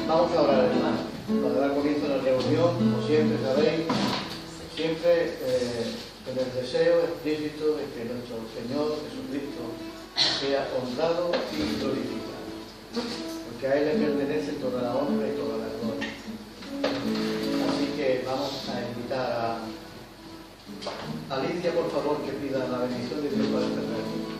Vamos a orar, hermano, para dar comienzo a la reunión, como siempre sabéis, siempre con el deseo explícito de que nuestro Señor Jesucristo sea honrado y glorificado, porque a Él le pertenece toda la honra y toda la gloria. Así que vamos a invitar a Alicia, por favor, que pida la bendición de Dios para esta reunión.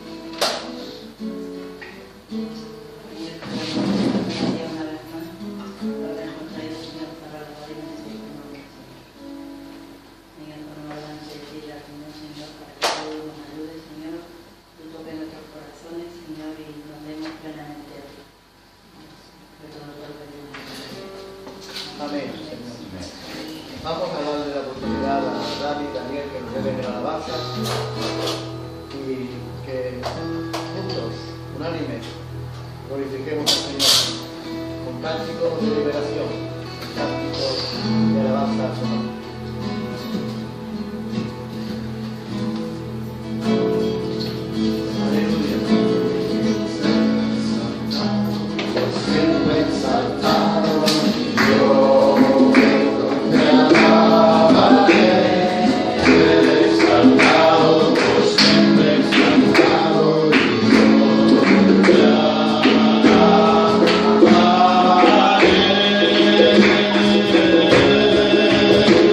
Amén, Señor. Vamos a darle la oportunidad a Dani y Daniel que nos deben la alabanza y que juntos, unánimes, glorifiquemos al Señor con cánticos de liberación, con cánticos de alabanza a su nombre. Yeah.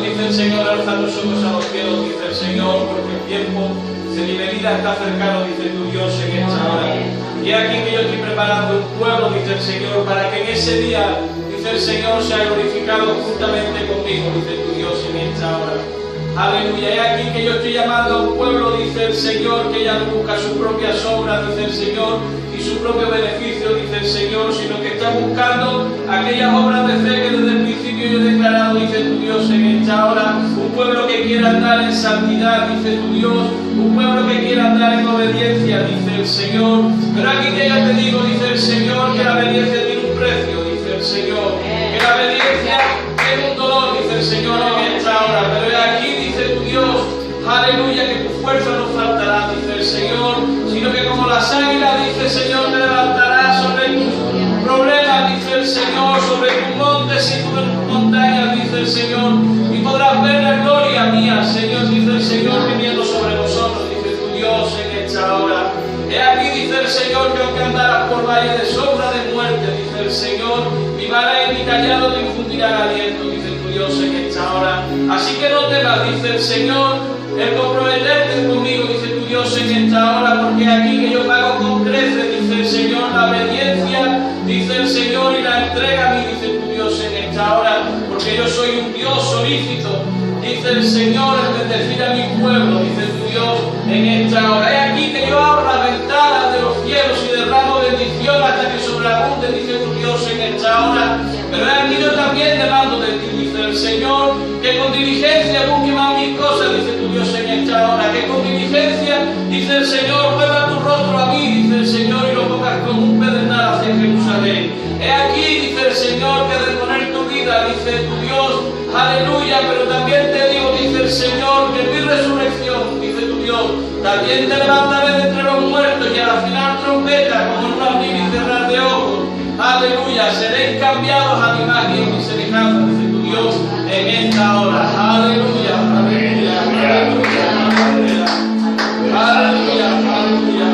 Dice el Señor, alza los ojos a los cielos, dice el Señor, porque el tiempo Dice, mi venida está cercano, dice tu Dios, en esta hora. Y aquí que yo estoy preparando un pueblo, dice el Señor, para que en ese día, dice el Señor, sea glorificado juntamente conmigo, dice tu Dios, en esta hora. Aleluya. Y aquí que yo estoy llamando a un pueblo, dice el Señor, que ya no busca sus propias obras, dice el Señor, y su propio beneficio, dice el Señor, sino que está buscando aquellas obras de fe que desde el principio yo he declarado, dice tu Dios, en esta hora. Un pueblo que quiera andar en santidad, dice tu Dios. Un pueblo que quiera andar en obediencia, dice el Señor. Pero aquí que ya te digo, dice el Señor, que la obediencia tiene un precio, dice el Señor. Que la obediencia tiene un dolor, dice el Señor, en esta hora. Pero aquí dice tu Dios, aleluya, que tu fuerza no faltará, dice el Señor, sino que como las águilas, dice el Señor, te levantarás sobre tus problemas, dice el Señor, sobre tus montes y tus montañas, dice el Señor, y podrás ver la gloria mía, Señor, dice el Señor, viniendo sobre nosotros, dice tu Dios, en esta hora. He aquí, dice el Señor, que aunque andarás por valle de sombra de muerte, dice el Señor, mi vara y mi callado te infundirán aliento, dice tu Dios, en esta hora. Así que no temas, dice el Señor, el comprometerte conmigo, dice tu Dios, en esta hora, porque aquí que yo pago con creces, dice el Señor, la obediencia, dice el Señor, y la entrega a mí, dice tu Dios, en esta hora, porque yo soy un Dios solícito, dice el Señor, en bendecir a mi pueblo, dice tu Dios, en esta hora. He aquí que yo abro las ventanas de los cielos y derramo bendición hasta que sobreabunde, dice tu Dios, en esta hora. Pero he aquí yo también demando de ti, dice el Señor, que con diligencia busque más mis cosas, dice tu Dios, en esta hora. Que con diligencia, dice el Señor, vuelva tu rostro a mí, dice el Señor, y lo pongas como un pedernal hacia Jerusalén. He aquí, dice el Señor, que reponer tu vida, dice tu Dios, aleluya. Pero también te digo, dice el Señor, que mi resurrección, dice tu Dios, también te levantaré de entre los muertos, y a la final trompeta, como en un abrir y cerrar de ojos, aleluya, seréis cambiados a mi imagen y semejanza, dice tu Dios, en esta hora. Aleluya, aleluya, aleluya, aleluya, aleluya, aleluya,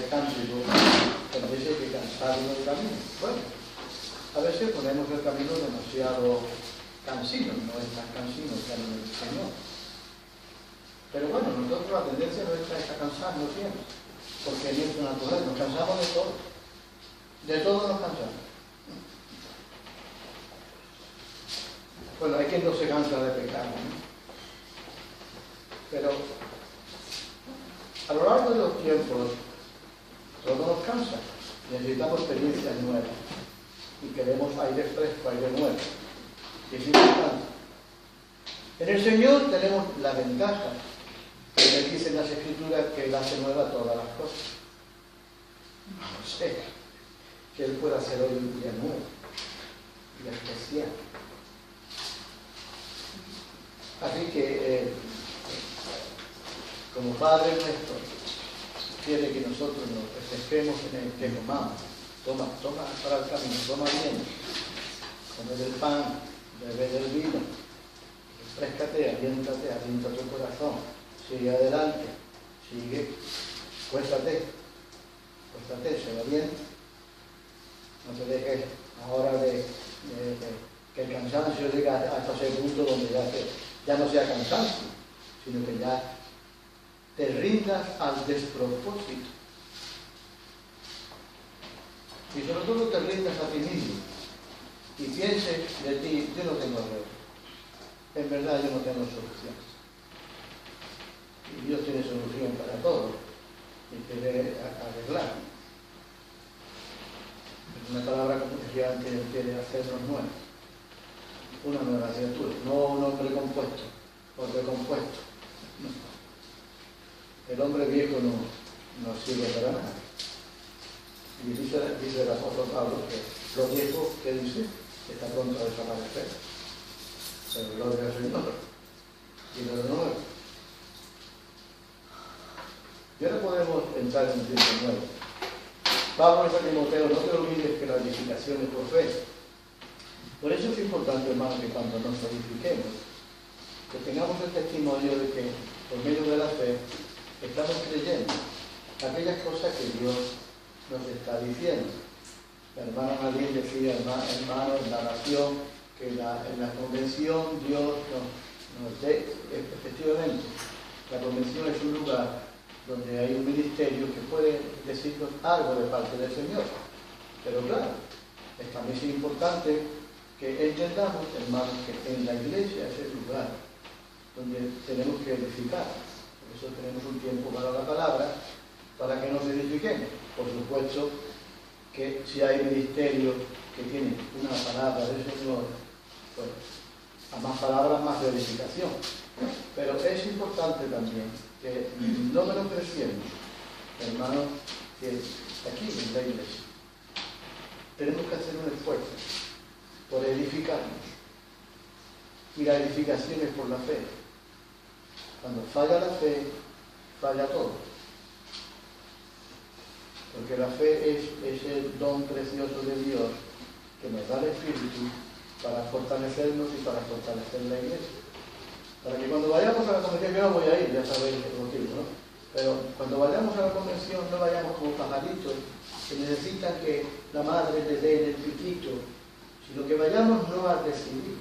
cántico, cuando dice que cansaron el camino. Bueno, a veces ponemos el camino demasiado cansino, no es tan cansino el camino del Señor. Pero bueno, nosotros la tendencia nuestra es a cansarnos siempre, porque es nuestro natural, nos cansamos de todo. De todo nos cansamos. Bueno, hay quien no se cansa de pecar, ¿no? Pero a lo largo de los tiempos, todo nos cansa. Necesitamos experiencias nuevas y queremos aire fresco, aire nuevo. Y es importante. En el Señor tenemos la ventaja, que le dicen las Escrituras, que Él hace nueva todas las cosas. No sé, que Él pueda hacer hoy un día nuevo y especial. Así que, como Padre nuestro, quiere que nosotros nos refresquemos en el que comamos. Toma para el camino, toma bien. Come del pan, bebe del vino. Refréscate, alienta tu corazón. Sigue adelante, sigue, cuéstate, se va bien. No te dejes ahora de que el cansancio llegue hasta ese punto donde ya no sea cansancio, sino que ya te rindas al despropósito. Y sobre todo te rindas a ti mismo y pienses de ti, yo no tengo arreglo. En verdad yo no tengo solución. Y Dios tiene solución para todo y quiere arreglar. Es una palabra, como decía antes, quiere hacernos nuevos. Una nueva criatura, no un hombre compuesto o recompuesto. No. El hombre viejo no sirve para nada. Y dice el apóstol Pablo que lo viejo, que dice, está pronto a desaparecer. Pero gloria al Señor. Y lo nuevo. Y ahora podemos entrar en un tiempo nuevo. Pablo dice a Timoteo, no te olvides que la edificación es por fe. Por eso es importante, hermano, que cuando nos edifiquemos, que tengamos el testimonio de que, por medio de la fe, estamos creyendo aquellas cosas que Dios nos está diciendo. La hermana María decía, hermano, en la oración, que en la convención Dios nos dé, efectivamente, la convención es un lugar donde hay un ministerio que puede decirnos algo de parte del Señor. Pero claro, también es importante que entendamos, hermanos, que en la iglesia es el lugar donde tenemos que edificar. Por eso tenemos un tiempo para la palabra, para que nos edifiquemos. Por supuesto que si hay ministerios que tienen una palabra del Señor, pues a más palabras, más de edificación. Pero es importante también que no menospreciemos, hermanos, que aquí en la iglesia tenemos que hacer un esfuerzo por edificarnos. Y la edificación es por la fe. Cuando falla la fe, falla todo. Porque la fe es ese don precioso de Dios que nos da el Espíritu para fortalecernos y para fortalecer la iglesia. Para que cuando vayamos a la convención, yo no voy a ir, ya sabéis el motivo, ¿no? Pero cuando vayamos a la convención no vayamos como pajaritos que necesitan que la madre les dé el piquito, sino que vayamos no a recibir,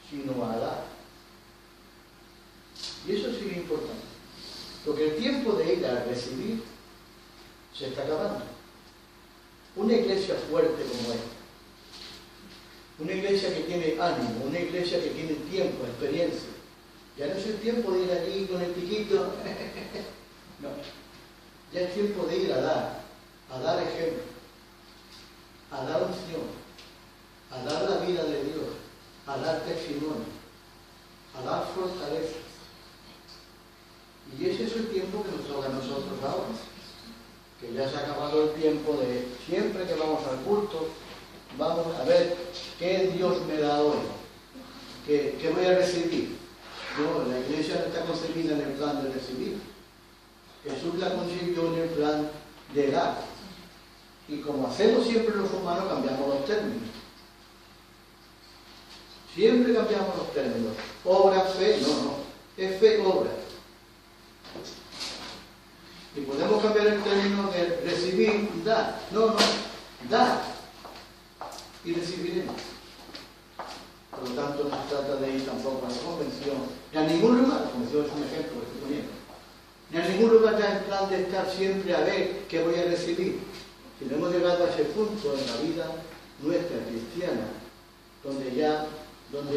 sino a dar. Y eso sí es importante, porque el tiempo de ir a recibir se está acabando. Una iglesia fuerte como esta, una iglesia que tiene ánimo, una iglesia que tiene tiempo, experiencia, ya no es el tiempo de ir allí con el piquito, no, ya es tiempo de ir a dar ejemplo, a dar unción, a dar la vida de Dios, a dar testimonio, a dar fortaleza. Y ese es el tiempo que nos toca a nosotros ahora, que ya se ha acabado el tiempo de siempre que vamos al culto, vamos a ver qué Dios me da hoy, qué voy a recibir. No, la iglesia no está concebida en el plan de recibir. Jesús la concibió en el plan de dar. Y como hacemos siempre los humanos, cambiamos los términos. Siempre cambiamos los términos. Obra, fe, no. Es fe, obra. Y podemos cambiar el término de recibir y dar. No, dar y recibiremos. Por lo tanto, no se trata de ir tampoco a la convención, ni a ningún lugar. La convención es un ejemplo que estoy poniendo. Ni a ningún lugar ya en plan de estar siempre a ver qué voy a recibir. Si no hemos llegado a ese punto en la vida nuestra cristiana, donde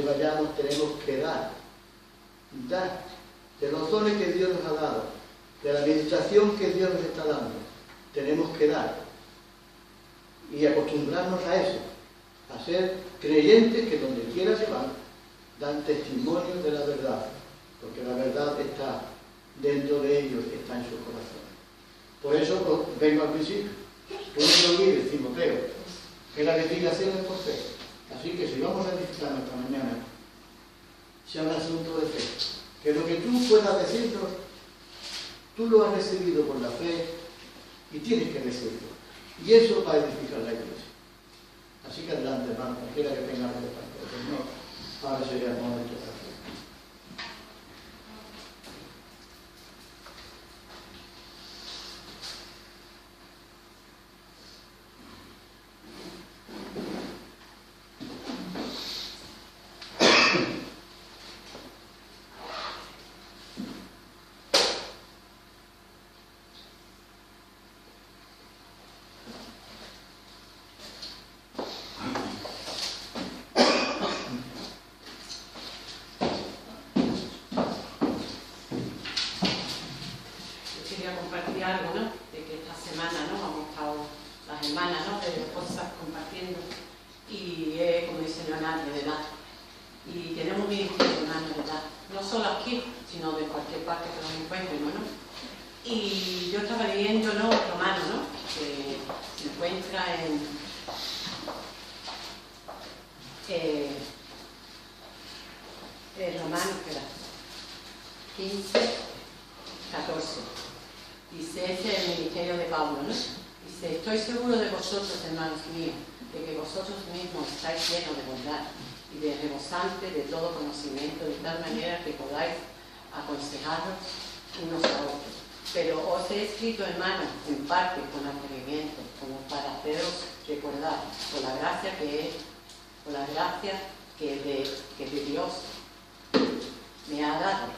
vayamos tenemos que dar de los dones que Dios nos ha dado, de la administración que Dios nos está dando, tenemos que dar y acostumbrarnos a eso, a ser creyentes que donde quiera se van, dan testimonio de la verdad, porque la verdad está dentro de ellos, está en sus corazones. Por eso vengo al principio, que no se olvide, Timoteo, que la edificación es por fe. Así que si vamos a edificar esta mañana, sea un asunto de fe, que lo que tú puedas decirnos, tú lo has recibido por la fe y tienes que recibirlo. Y eso va a edificar la iglesia. Así que adelante, hermano, cualquiera que tenga algo de parte del Señor, ahora sería el momento de hacerlo. Algo, ¿no? De que esta semana, ¿no? Hemos estado las hermanas, ¿no? De cosas compartiendo y como dice Leonardo, de edad. Y tenemos ministerio, hermanos, de edad. No solo aquí, sino de cualquier parte que nos encuentremos, ¿no? Y yo estaba leyendo, ¿no? Romano, ¿no? Que se encuentra en Romano, espera, 15, 14. Dice, ese es el ministerio de Pablo, ¿no? Dice, estoy seguro de vosotros, hermanos míos, de que vosotros mismos estáis llenos de bondad y de rebosante de todo conocimiento, de tal manera que podáis aconsejaros unos a otros. Pero os he escrito, hermanos, en parte con atrevimiento, como para haceros recordar por la gracia que de Dios me ha dado,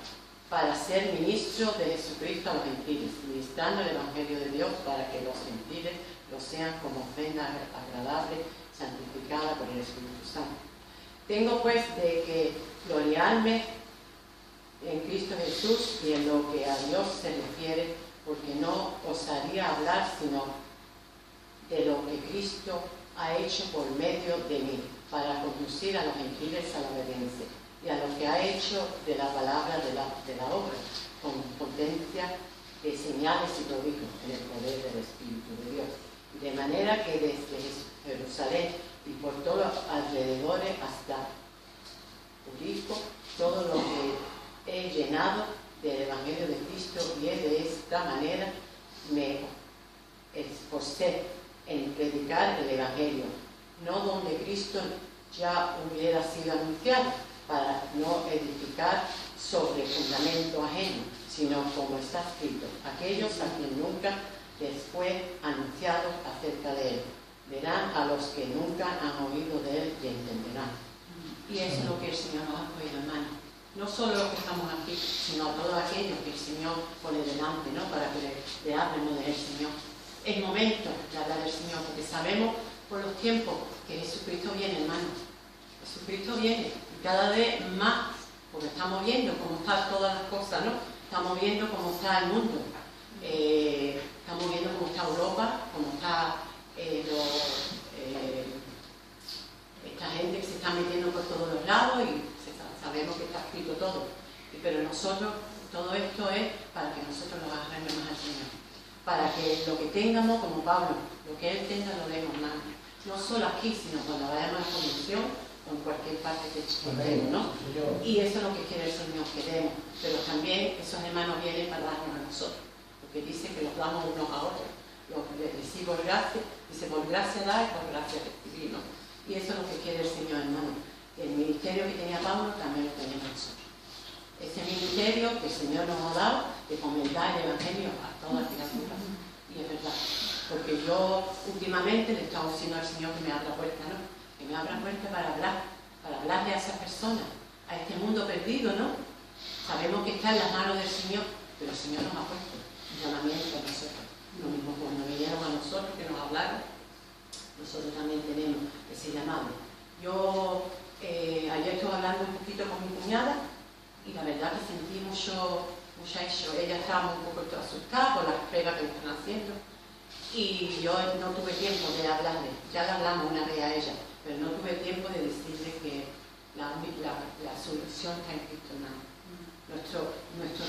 para ser ministro de Jesucristo a los gentiles, ministrando el Evangelio de Dios para que los gentiles lo sean como ofrenda agradable, santificada por el Espíritu Santo. Tengo pues de que gloriarme en Cristo Jesús y en lo que a Dios se refiere, porque no osaría hablar sino de lo que Cristo ha hecho por medio de mí, para conducir a los gentiles a la obediencia, y a lo que ha hecho de la palabra de la obra, con potencia de señales y prodigios en el poder del Espíritu de Dios. De manera que desde Jerusalén y por todos los alrededores hasta Jerico, todo lo que he llenado del Evangelio de Cristo, y de esta manera me esforcé en predicar el Evangelio, no donde Cristo ya hubiera sido anunciado, para no edificar sobre fundamento ajeno, sino como está escrito, aquellos a quien nunca les fue anunciado acerca de él, verán a los que nunca han oído de él y entenderán. Y eso es lo que el Señor nos ha podido, hermano. No solo los que estamos aquí, sino a todos aquellos que el Señor pone delante, ¿no? Para que le hablemos del Señor. Es momento de hablar del Señor, porque sabemos por los tiempos que Jesucristo viene, hermano. Jesucristo viene, y cada vez más, porque estamos viendo cómo están todas las cosas, ¿no? Estamos viendo cómo está el mundo, estamos viendo cómo está Europa, cómo está esta gente que se está metiendo por todos los lados, y sabemos que está escrito todo. Pero nosotros, todo esto es para que nosotros lo agarremos más al Señor, para que lo que tengamos, como Pablo, lo que Él tenga lo demos más, no solo aquí, sino cuando vayamos a la convención o en cualquier parte que estemos, ¿no? Y eso es lo que quiere el Señor, que demos, pero también esos hermanos vienen para darnos a nosotros, porque dice que los damos unos a otros. Los recibo gracia, dice, por gracia da y por gracia recibir, ¿no? Y eso es lo que quiere el Señor, hermano. El ministerio que tenía Pablo también lo tenemos nosotros. Ese ministerio que el Señor nos ha dado de comentar el Evangelio a toda criatura. Y es verdad, porque yo últimamente le he estado diciendo al Señor que me abra puerta, ¿no? Que me abra puerta para hablarle a esas personas, a este mundo perdido, ¿no? Sabemos que está en las manos del Señor, pero el Señor nos ha puesto un llamamiento a nosotros. Lo mismo cuando vinieron a nosotros, que nos hablaron, nosotros también tenemos ese llamado. Yo ayer estuve hablando un poquito con mi cuñada y la verdad que sentí mucha eso. Ella estaba un poco asustada por las pruebas que le están haciendo y yo no tuve tiempo de hablarle. Ya le hablamos una vez a ella, pero no tuve tiempo de decirle que la solución está en Cristo, hermano. Nuestro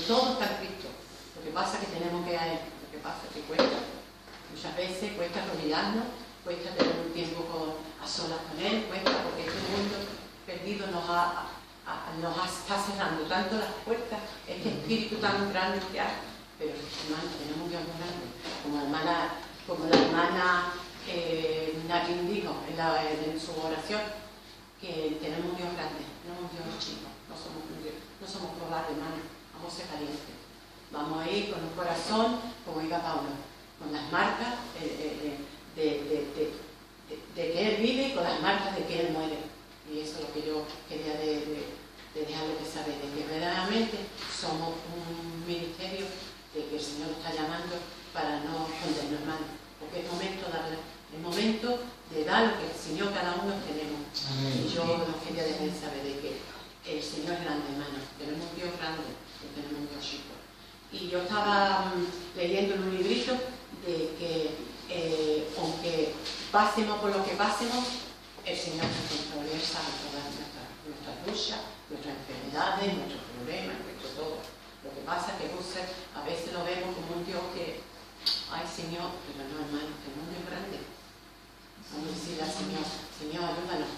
todo está en Cristo. Lo que pasa es que tenemos que ir a Él. Lo que pasa es que cuesta. Muchas veces cuesta arrodillarnos, cuesta tener un tiempo a solas con Él, cuesta porque este mundo perdido nos está cerrando tanto las puertas, este espíritu tan grande que hay. Pero hermanos, tenemos un Dios grande. Como la hermana Nadine dijo en su oración, que tenemos un Dios grande, no un Dios chico, no somos cobardes, hermanos, vamos a ser valientes. Vamos a ir con un corazón, como iba Pablo, con las marcas de que Él vive y con las marcas de que Él muere. Y eso es lo que yo quería de dejarle de saber, de que verdaderamente somos un ministerio de que el Señor nos está llamando para no escondernos, hermanos, porque es momento de hablar, es momento de dar lo que el Señor cada uno tenemos. Amén. Y yo nos quería dejar de saber de que el Señor es grande, hermano, tenemos un Dios grande y tenemos un Dios chico. Y yo estaba leyendo en un librito de que aunque pasemos por lo que pasemos, el Señor nos controla, Él sabe todas nuestras luchas, nuestras enfermedades, nuestros problemas, nuestro todo. Lo que pasa es que a veces lo vemos como un Dios que, ay Señor, pero no, hermano, que no es un Dios grande. Vamos a decirle al Señor, Señor, ayúdanos.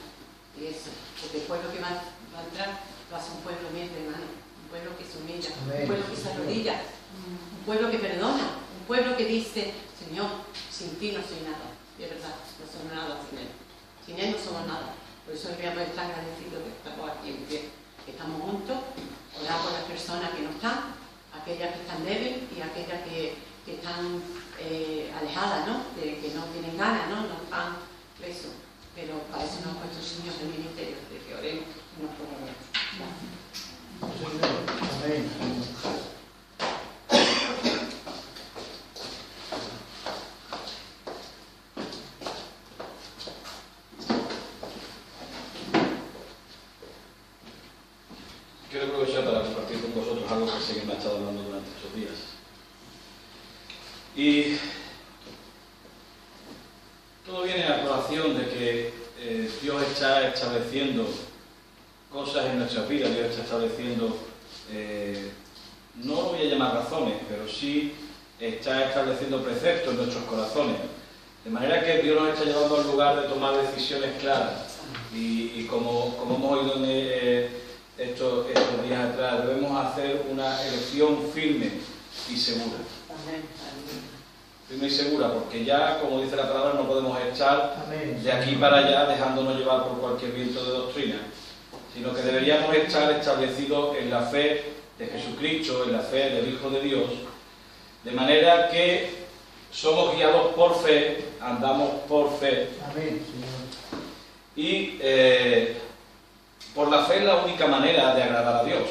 Y eso, porque el pueblo que va a entrar va a ser un pueblo humilde, hermano. Un pueblo que se humilla, un pueblo que se arrodilla, un pueblo que perdona, un pueblo que dice, Señor, sin ti no soy nada. Y es verdad, no somos nada sin Él. Sin Él no somos nada. Por eso deberíamos estar agradecidos que estamos aquí en pie, que estamos juntos, orar por las personas que no están, aquellas que están débiles y aquellas que están alejadas, ¿no? Que no tienen ganas, ¿no? No están presos. Pero para eso nos ha puesto el Señor del ministerio, de que oremos y nos ponemos. Amén. Quiero aprovechar para compartir con vosotros algo que sé que me ha estado hablando durante estos días. Y todo viene a colación de que Dios está estableciendo cosas en nuestras vidas, Dios está estableciendo, no lo voy a llamar razones, pero sí está estableciendo preceptos en nuestros corazones. De manera que Dios nos está llevando al lugar de tomar decisiones claras. Y como hemos oído en estos días atrás, debemos hacer una elección firme y segura. Firme y segura, porque ya, como dice la palabra, no podemos estar de aquí para allá dejándonos llevar por cualquier viento de doctrina, sino que deberíamos estar establecidos en la fe de Jesucristo, en la fe del Hijo de Dios, de manera que somos guiados por fe, andamos por fe. Amén, Señor. Y por la fe es la única manera de agradar a Dios,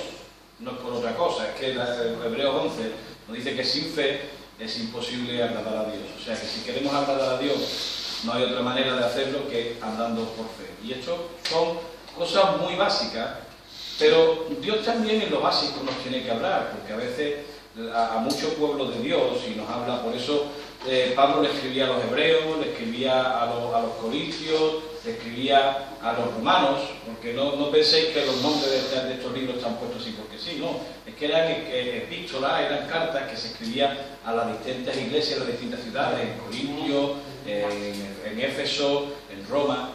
no es por otra cosa. Es que Hebreos 11 nos dice que sin fe es imposible agradar a Dios. O sea que si queremos agradar a Dios, no hay otra manera de hacerlo que andando por fe. Y esto son cosas muy básicas, pero Dios también en lo básico nos tiene que hablar, porque a veces a muchos pueblos de Dios, y nos habla, por eso Pablo le escribía a los hebreos, le escribía a los corintios, le escribía a los romanos, porque no penséis que los nombres de estos libros están puestos así porque sí, no, es que eran epístolas, eran cartas que se escribían a las distintas iglesias, a las distintas ciudades, en Corintio, en Éfeso, en Roma,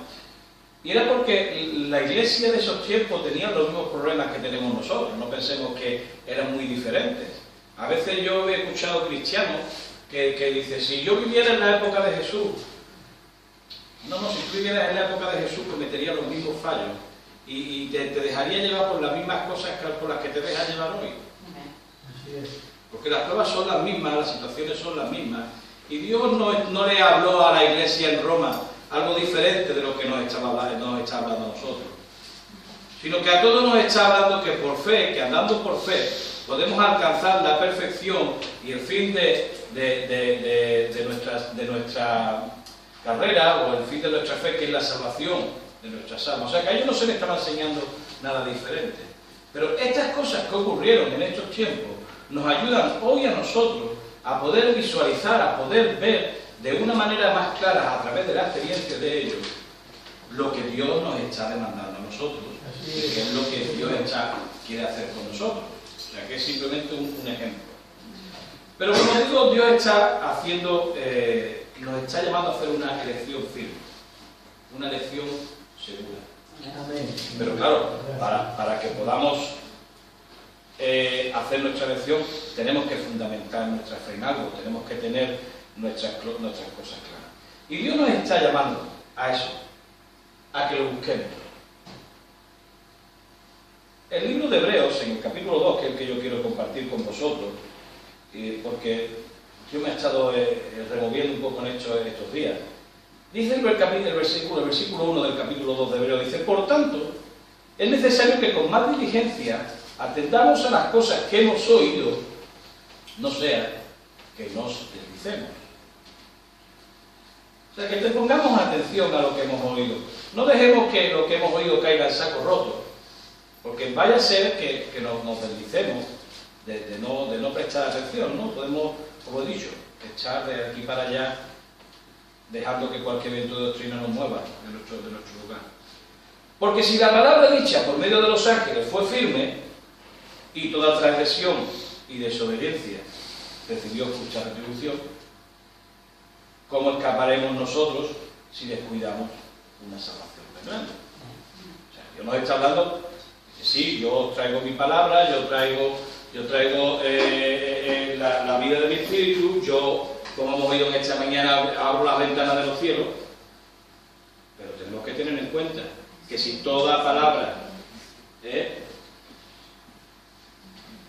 y era porque la iglesia de esos tiempos tenía los mismos problemas que tenemos nosotros, no pensemos que eran muy diferentes. A veces yo he escuchado cristianos que dicen, si yo viviera en la época de Jesús, no, si tú vivieras en la época de Jesús cometerías los mismos fallos y te dejaría llevar por las mismas cosas por las que te dejas llevar hoy. Así es. Porque las pruebas son las mismas, las situaciones son las mismas. Y Dios no le habló a la iglesia en Roma algo diferente de lo que nos está hablando a nosotros. Sino que a todos nos está hablando que por fe, que andando por fe, podemos alcanzar la perfección y el fin de nuestra carrera, o el fin de nuestra fe, que es la salvación de nuestras almas. O sea que a ellos no se les estaba enseñando nada diferente. Pero estas cosas que ocurrieron en estos tiempos nos ayudan hoy a nosotros a poder visualizar, a poder ver de una manera más clara, a través de la experiencia de ellos, lo que Dios nos está demandando a nosotros, que es lo que Dios quiere hacer con nosotros. O sea que es simplemente un ejemplo. Pero como digo, Dios está haciendo, nos está llamando a hacer una elección firme, una elección segura. Pero claro, para que podamos hacer nuestra elección, tenemos que fundamentar nuestra fe en algo, tenemos que tener nuestras cosas claras. Y Dios nos está llamando a eso, a que lo busquemos. El libro de Hebreos, en el capítulo 2, que es el que yo quiero compartir con vosotros, porque yo me he estado removiendo un poco en estos días, dice el versículo 1 del capítulo 2 de Hebreos, dice: por tanto, es necesario que con más diligencia atendamos a las cosas que hemos oído, no sea que nos deslicemos. O sea, que te pongamos atención a lo que hemos oído. No dejemos que lo que hemos oído caiga en saco roto, porque vaya a ser que nos deslicemos de no prestar atención, ¿no? Podemos, como he dicho, echar de aquí para allá, dejando que cualquier viento de doctrina nos mueva de nuestro lugar. Porque si la palabra dicha por medio de los ángeles fue firme, y toda transgresión y desobediencia recibió justa retribución, ¿cómo escaparemos nosotros si descuidamos una salvación tan grande? O sea, Dios nos está hablando que sí, yo traigo mi palabra, yo traigo la vida de mi espíritu, yo, como hemos oído en esta mañana, abro las ventanas de los cielos, pero tenemos que tener en cuenta que si toda palabra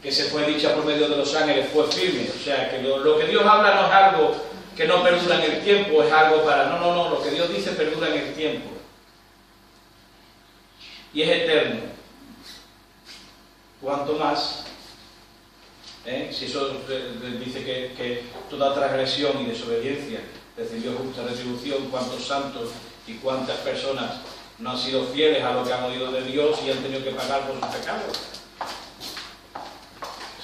que se fue dicha por medio de los ángeles fue firme, o sea, que lo que Dios habla no es algo que no perdura en el tiempo, es algo para... No, lo que Dios dice perdura en el tiempo. Y es eterno. Cuanto más, si eso dice que toda transgresión y desobediencia recibió justa retribución, cuántos santos y cuántas personas no han sido fieles a lo que han oído de Dios y han tenido que pagar por sus pecados.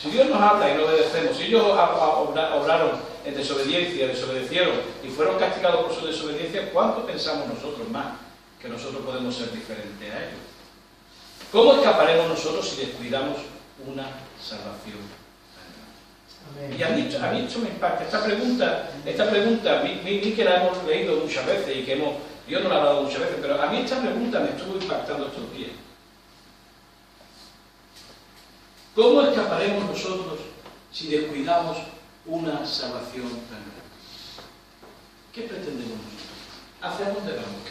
Si Dios nos habla y no obedecemos, si ellos obraron en desobediencia, desobedecieron y fueron castigados por su desobediencia, ¿cuánto pensamos nosotros más que nosotros podemos ser diferentes a ellos? ¿Cómo escaparemos nosotros si descuidamos una salvación? Amén. Y a mí esto me impacta. Esta pregunta, vi que la hemos leído muchas veces y que Dios nos la ha hablado muchas veces, pero a mí esta pregunta me estuvo impactando estos días. ¿Cómo escaparemos nosotros si descuidamos una salvación tan grande? ¿Qué pretendemos nosotros? ¿Hacia dónde vamos?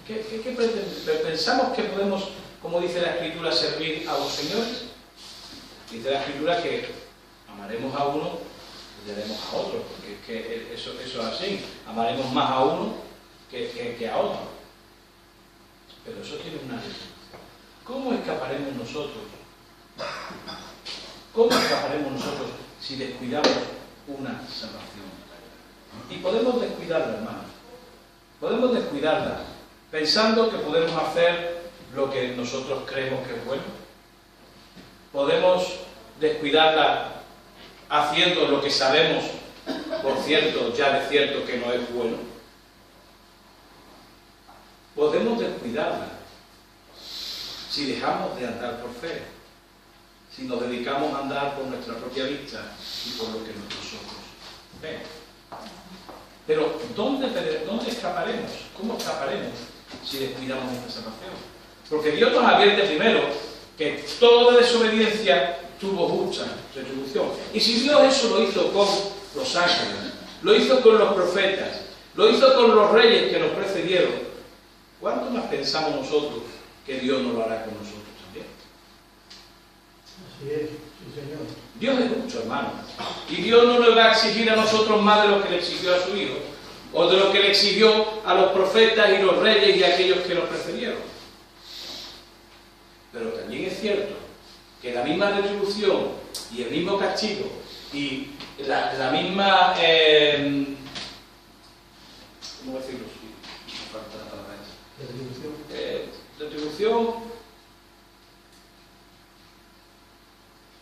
¿Qué pretendemos? ¿Pensamos que podemos, como dice la Escritura, servir a los señores? Dice la Escritura que amaremos a uno y daremos a otro, porque es que eso es así. Amaremos más a uno que a otro. Pero eso tiene una ley. ¿Cómo escaparemos nosotros? ¿Cómo escaparemos nosotros si descuidamos una salvación? Y podemos descuidarla, hermanos. Podemos descuidarla pensando que podemos hacer lo que nosotros creemos que es bueno. Podemos descuidarla haciendo lo que sabemos, por cierto, ya de cierto que no es bueno. Podemos descuidarla si dejamos de andar por fe, si nos dedicamos a andar por nuestra propia vista y por lo que nuestros ojos ven. Pero ¿dónde escaparemos? ¿Cómo escaparemos si descuidamos esta salvación? Porque Dios nos advierte primero que toda desobediencia tuvo justa retribución. Y si Dios eso lo hizo con los ángeles, lo hizo con los profetas, lo hizo con los reyes que nos precedieron, ¿cuánto más pensamos nosotros que Dios no lo hará con nosotros también? Así es. Sí, Señor. Dios es mucho, hermano. Y Dios no nos va a exigir a nosotros más de lo que le exigió a su Hijo, o de lo que le exigió a los profetas y los reyes y a aquellos que los precedieron. Pero también es cierto que la misma retribución y el mismo castigo y la misma... ¿cómo decirlo? Sí, me falta la palabra esa. Retribución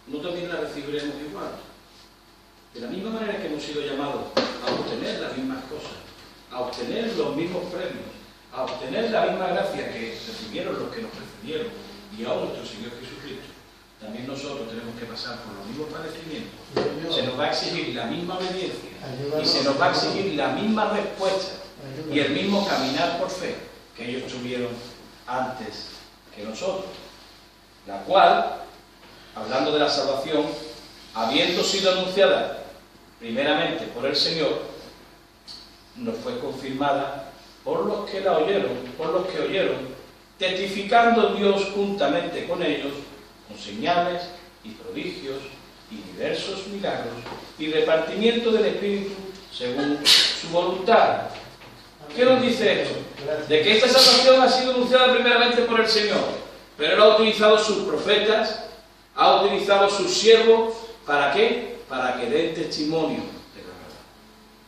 no también la recibiremos igual. De la misma manera que hemos sido llamados a obtener las mismas cosas, a obtener los mismos premios, a obtener la misma gracia que recibieron los que nos precedieron y a nuestro Señor Jesucristo, también nosotros tenemos que pasar por los mismos padecimientos. Se nos va a exigir la misma obediencia y se nos va a exigir la misma respuesta y el mismo caminar por fe que ellos tuvieron antes que nosotros, la cual, hablando de la salvación, habiendo sido anunciada primeramente por el Señor, nos fue confirmada por los que la oyeron, testificando Dios juntamente con ellos, con señales y prodigios y diversos milagros y repartimiento del Espíritu según su voluntad. ¿Qué nos dice esto? De que esta salvación ha sido anunciada primeramente por el Señor, pero Él ha utilizado sus profetas, ha utilizado sus siervos, ¿para qué? Para que den testimonio de la verdad.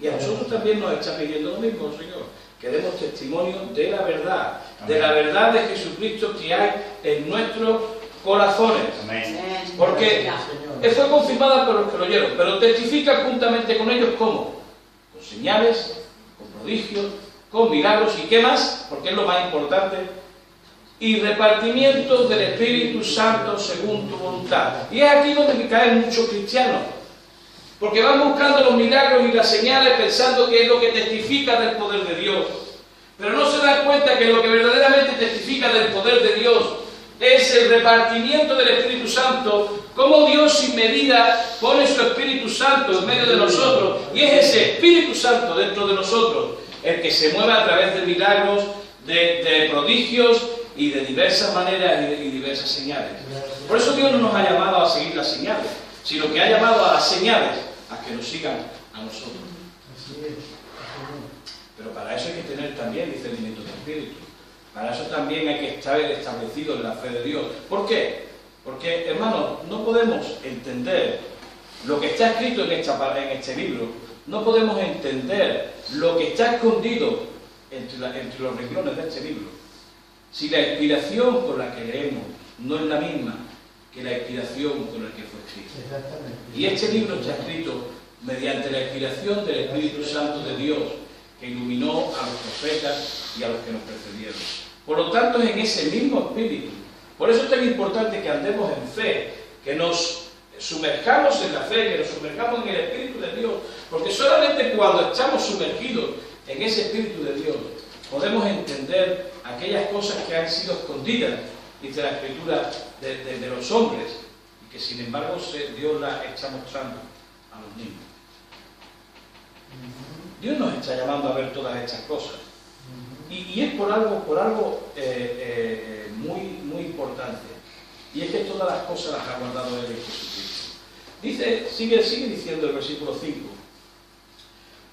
Y a nosotros también nos está pidiendo lo mismo, Señor, que demos testimonio de la verdad de Jesucristo que hay en nuestros corazones. Amén. Porque fue confirmada por los que lo oyeron, pero testifica juntamente con ellos, ¿cómo? Con señales, con prodigios, con milagros, ¿y qué más? Porque es lo más importante, y repartimiento del Espíritu Santo según tu voluntad. Y es aquí donde caen muchos cristianos, porque van buscando los milagros y las señales pensando que es lo que testifica del poder de Dios, pero no se dan cuenta que lo que verdaderamente testifica del poder de Dios es el repartimiento del Espíritu Santo, cómo Dios sin medida pone su Espíritu Santo en medio de nosotros, y es ese Espíritu Santo dentro de nosotros el que se mueve a través de milagros, de prodigios y de diversas maneras y diversas señales. Por eso Dios no nos ha llamado a seguir las señales, sino que ha llamado a las señales a que nos sigan a nosotros. Pero para eso hay que tener también discernimiento de espíritu. Para eso también hay que estar establecido en la fe de Dios. ¿Por qué? Porque, hermanos, no podemos entender lo que está escrito en este libro, no podemos entender lo que está escondido entre los renglones de este libro, si la inspiración por la que leemos no es la misma que la inspiración con la que fue escrito. Y este libro está escrito mediante la inspiración del Espíritu Santo de Dios, que iluminó a los profetas y a los que nos precedieron. Por lo tanto, es en ese mismo espíritu. Por eso es tan importante que andemos en fe, que nos sumerjamos en la fe, que nos sumerjamos en el Espíritu de Dios, porque solamente cuando estamos sumergidos en ese Espíritu de Dios podemos entender aquellas cosas que han sido escondidas desde la Escritura de los hombres y que sin embargo Dios las está mostrando a los niños. Dios nos está llamando a ver todas estas cosas. Y es por algo muy importante. Y es que todas las cosas las ha guardado Él en Jesucristo. Sigue diciendo el versículo 5.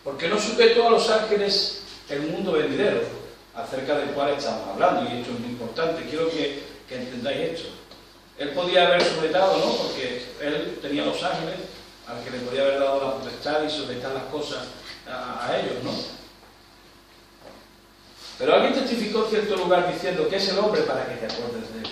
Porque no sujetó a los ángeles el mundo venidero, acerca del cual estamos hablando. Y esto es muy importante. Quiero que entendáis esto. Él podía haber sujetado, ¿no? Porque Él tenía los ángeles, al que le podía haber dado la potestad y sujetar las cosas a ellos, ¿no? Pero alguien testificó en cierto lugar diciendo que es el hombre para que te acuerdes de él.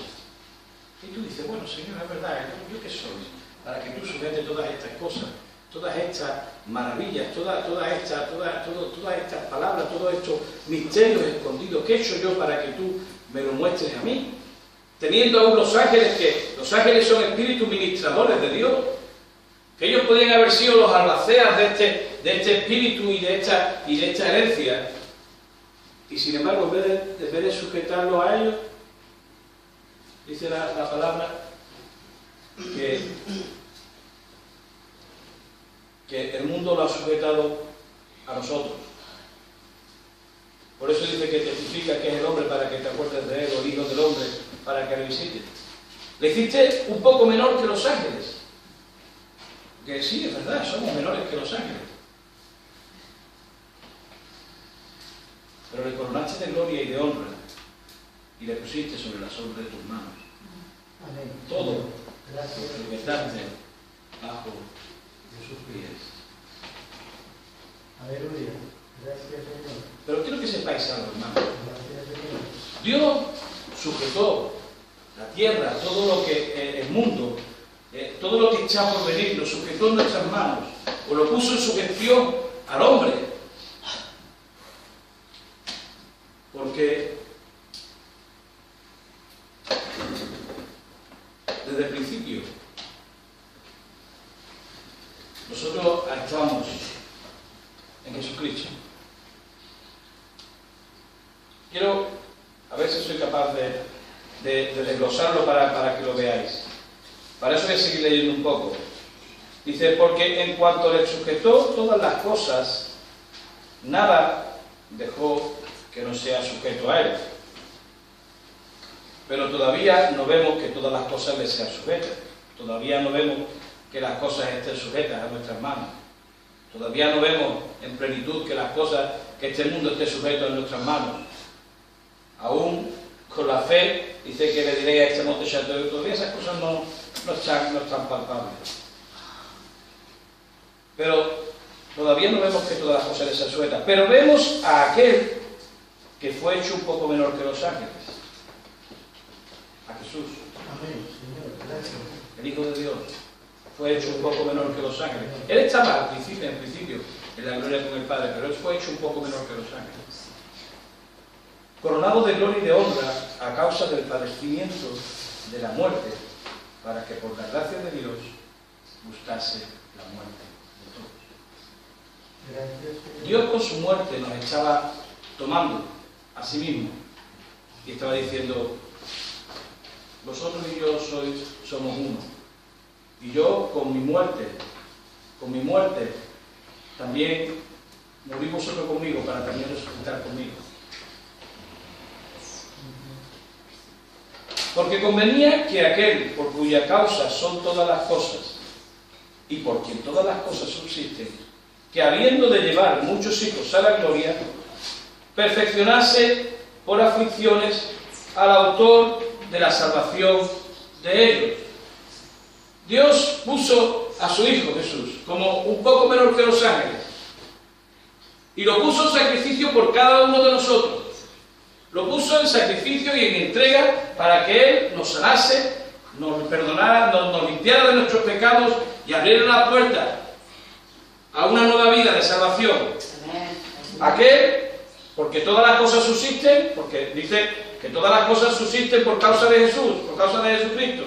Y tú dices, bueno, Señor, es verdad, ¿yo qué soy? Para que tú sujetes todas estas cosas, todas estas maravillas, todas estas palabras, todos estos misterios escondidos. ¿Qué he hecho yo para que tú me lo muestres a mí? Teniendo aún los ángeles, que los ángeles son espíritus ministradores de Dios, que ellos podían haber sido los albaceas de este espíritu y de esta herencia, y sin embargo, en vez de sujetarlo a ellos, dice la palabra que el mundo lo ha sujetado a nosotros. Por eso dice que testifica que es el hombre para que te acuerdes de él, o el hijo del hombre para que lo visites. Le hiciste un poco menor que los ángeles. Que sí, es verdad, somos menores que los ángeles. Pero le coronaste de gloria y de honra y le pusiste sobre la sombra de tus manos. Amén. Todo Gracias. lo que daste bajo sus pies. Aleluya. Gracias, Señor. Pero quiero que sepáis algo, hermano. Gracias, Señor. Dios sujetó la tierra, todo lo que el mundo, todo lo que está por venir, lo sujetó en nuestras manos, o lo puso en sujeción al hombre. Porque desde el principio nosotros actuamos en Jesucristo. Quiero, a ver si soy capaz de desglosarlo para que lo veáis. Para eso voy a seguir leyendo un poco. Dice, porque en cuanto le sujetó todas las cosas, nada dejó que no sea sujeto a él. Pero todavía no vemos que todas las cosas le sean sujetas. Todavía no vemos que las cosas estén sujetas a nuestras manos. Todavía no vemos en plenitud que las cosas, que este mundo esté sujeto en nuestras manos. Aún con la fe, dice que le diré a este monte Château, todavía esas cosas no están palpables. Pero todavía no vemos que todas las cosas le sean sujetas. Pero vemos a aquel que fue hecho un poco menor que los ángeles. A Jesús. Amén, Señor. Gracias. El Hijo de Dios fue hecho un poco menor que los ángeles. Él estaba en principio, en la gloria con el Padre, pero él fue hecho un poco menor que los ángeles. Coronado de gloria y de honra a causa del padecimiento de la muerte, para que por la gracia de Dios gustase la muerte de todos. Gracias, Señor. Dios con su muerte nos estaba tomando a sí mismo y estaba diciendo, vosotros y yo somos uno. Y yo con mi muerte, también morí vosotros conmigo para también resucitar conmigo. Porque convenía que aquel por cuya causa son todas las cosas y por quien todas las cosas subsisten, que habiendo de llevar muchos hijos a la gloria, perfeccionase por aflicciones al autor de la salvación de ellos. Dios puso a su Hijo Jesús como un poco menor que los ángeles y lo puso en sacrificio por cada uno de nosotros. Lo puso en sacrificio y en entrega para que Él nos sanase, nos perdonara, nos limpiara de nuestros pecados y abriera la puerta a una nueva vida de salvación. Aquel, porque todas las cosas subsisten, porque dice que todas las cosas subsisten por causa de Jesús, por causa de Jesucristo.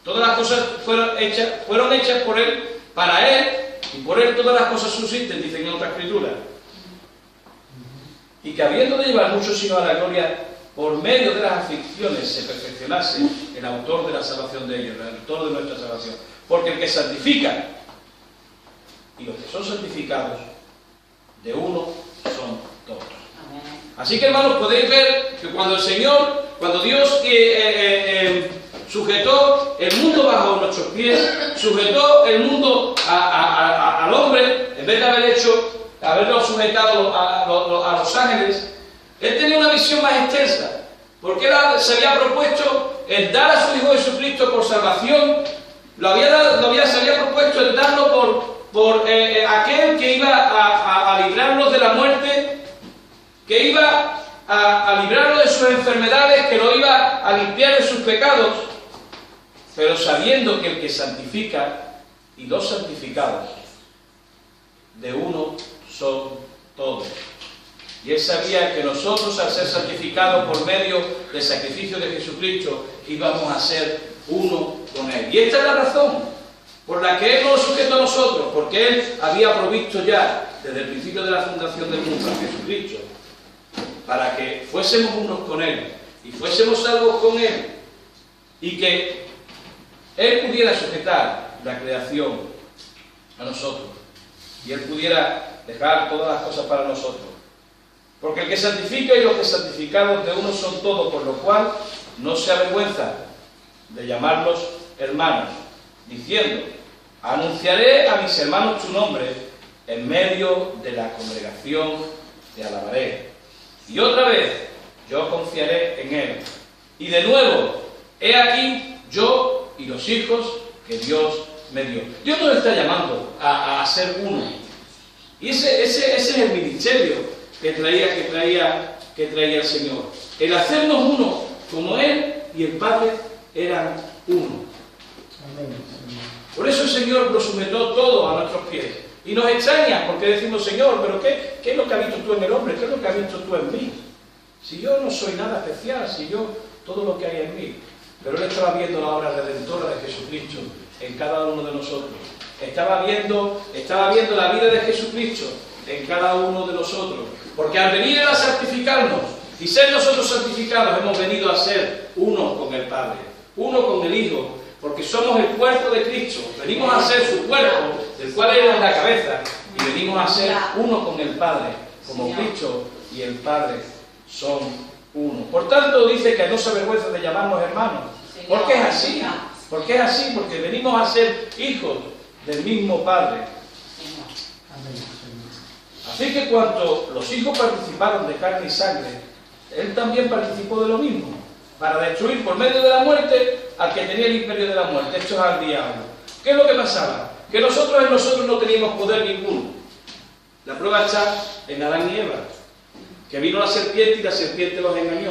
Todas las cosas fueron hechas por Él, para Él, y por Él todas las cosas subsisten, dice en otra escritura. Y que habiendo de llevar muchos hijos a la gloria, por medio de las aflicciones se perfeccionase el autor de la salvación de ellos, el autor de nuestra salvación. Porque el que santifica y los que son santificados, de uno son todos. Así que, hermanos, podéis ver que cuando Dios sujetó el mundo bajo nuestros pies, sujetó el mundo al hombre, en vez de haberlo sujetado a los ángeles, Él tenía una visión más extensa, porque Él se había propuesto el dar a su Hijo Jesucristo por salvación, se había propuesto el darlo por aquel que iba a librarnos de la muerte, que iba a librarnos de sus enfermedades, que lo iba a limpiar de sus pecados, pero sabiendo que el que santifica y los santificados de uno son todos. Y Él sabía que nosotros, al ser santificados por medio del sacrificio de Jesucristo, íbamos a ser uno con Él. Y esta es la razón por la que Él nos sujetó a nosotros, porque Él había provisto ya, desde el principio de la fundación del mundo, a Jesucristo, para que fuésemos unos con Él, y fuésemos salvos con Él, y que Él pudiera sujetar la creación a nosotros, y Él pudiera dejar todas las cosas para nosotros. Porque el que santifica y los que santificados de uno son todos, por lo cual no se avergüenza de llamarlos hermanos, diciendo, Anunciaré a mis hermanos tu nombre, en medio de la congregación te alabaré. Y otra vez, yo confiaré en él. Y de nuevo, he aquí yo y los hijos que Dios me dio. Dios nos está llamando a ser uno. Y ese es el ministerio que traía el Señor. El hacernos uno, como Él y el Padre eran uno. Por eso el Señor lo sometió todo a nuestros pies. Y nos extraña porque decimos, Señor, pero ¿qué es lo que has visto tú en el hombre? ¿Qué es lo que has visto tú en mí? Si yo no soy nada especial, si yo, todo lo que hay en mí. Pero Él estaba viendo la obra redentora de Jesucristo en cada uno de nosotros. Estaba viendo la vida de Jesucristo en cada uno de nosotros. Porque al venir Él a santificarnos y ser nosotros santificados, hemos venido a ser uno con el Padre, uno con el Hijo, porque somos el cuerpo de Cristo. Venimos a ser su cuerpo, del cual Él es la cabeza, y venimos a ser uno con el Padre, como Cristo y el Padre son uno. Por tanto, dice que no se avergüenza de llamarnos hermanos. ¿Por qué es así? ¿Por qué es así? Porque venimos a ser hijos del mismo Padre. Así que cuando los hijos participaron de carne y sangre, Él también participó de lo mismo, para destruir por medio de la muerte al que tenía el imperio de la muerte, esto es al diablo. ¿Qué es lo que pasaba? Que nosotros en nosotros no teníamos poder ninguno. La prueba está en Adán y Eva, que vino la serpiente y la serpiente los engañó.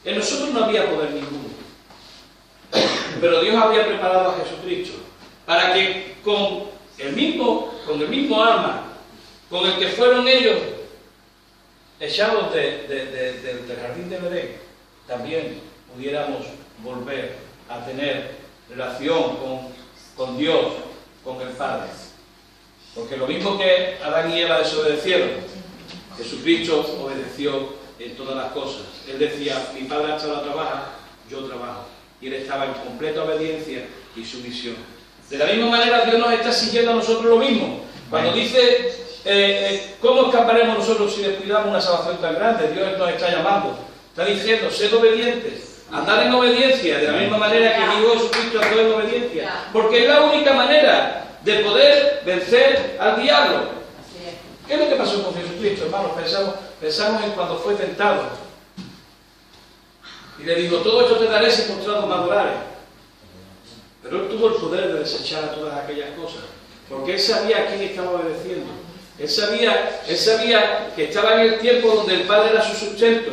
En nosotros no había poder ninguno. Pero Dios había preparado a Jesucristo para que con el mismo alma con el que fueron ellos echados del jardín de Edén, también pudiéramos volver a tener relación con Dios, con el Padre. Porque lo mismo que Adán y Eva desobedecieron, Jesucristo obedeció en todas las cosas. Él decía, mi Padre hasta ahora trabaja, yo trabajo. Y Él estaba en completa obediencia y sumisión. De la misma manera Dios nos está exigiendo a nosotros lo mismo. Cuando dice, ¿cómo escaparemos nosotros si descuidamos una salvación tan grande? Dios nos está llamando. Está diciendo, sed obedientes, andad en obediencia, de la misma manera que mi Hijo Jesucristo andó en obediencia. Porque es la única manera de poder vencer al diablo. ¿Qué es lo que pasó con Jesucristo, hermanos? Pensamos en cuando fue tentado. Y le dijo, todo esto te daré si postrado me adorares. Pero Él tuvo el poder de desechar todas aquellas cosas. Porque Él sabía a quién estaba obedeciendo. Él sabía que estaba en el tiempo donde el Padre era su sustento.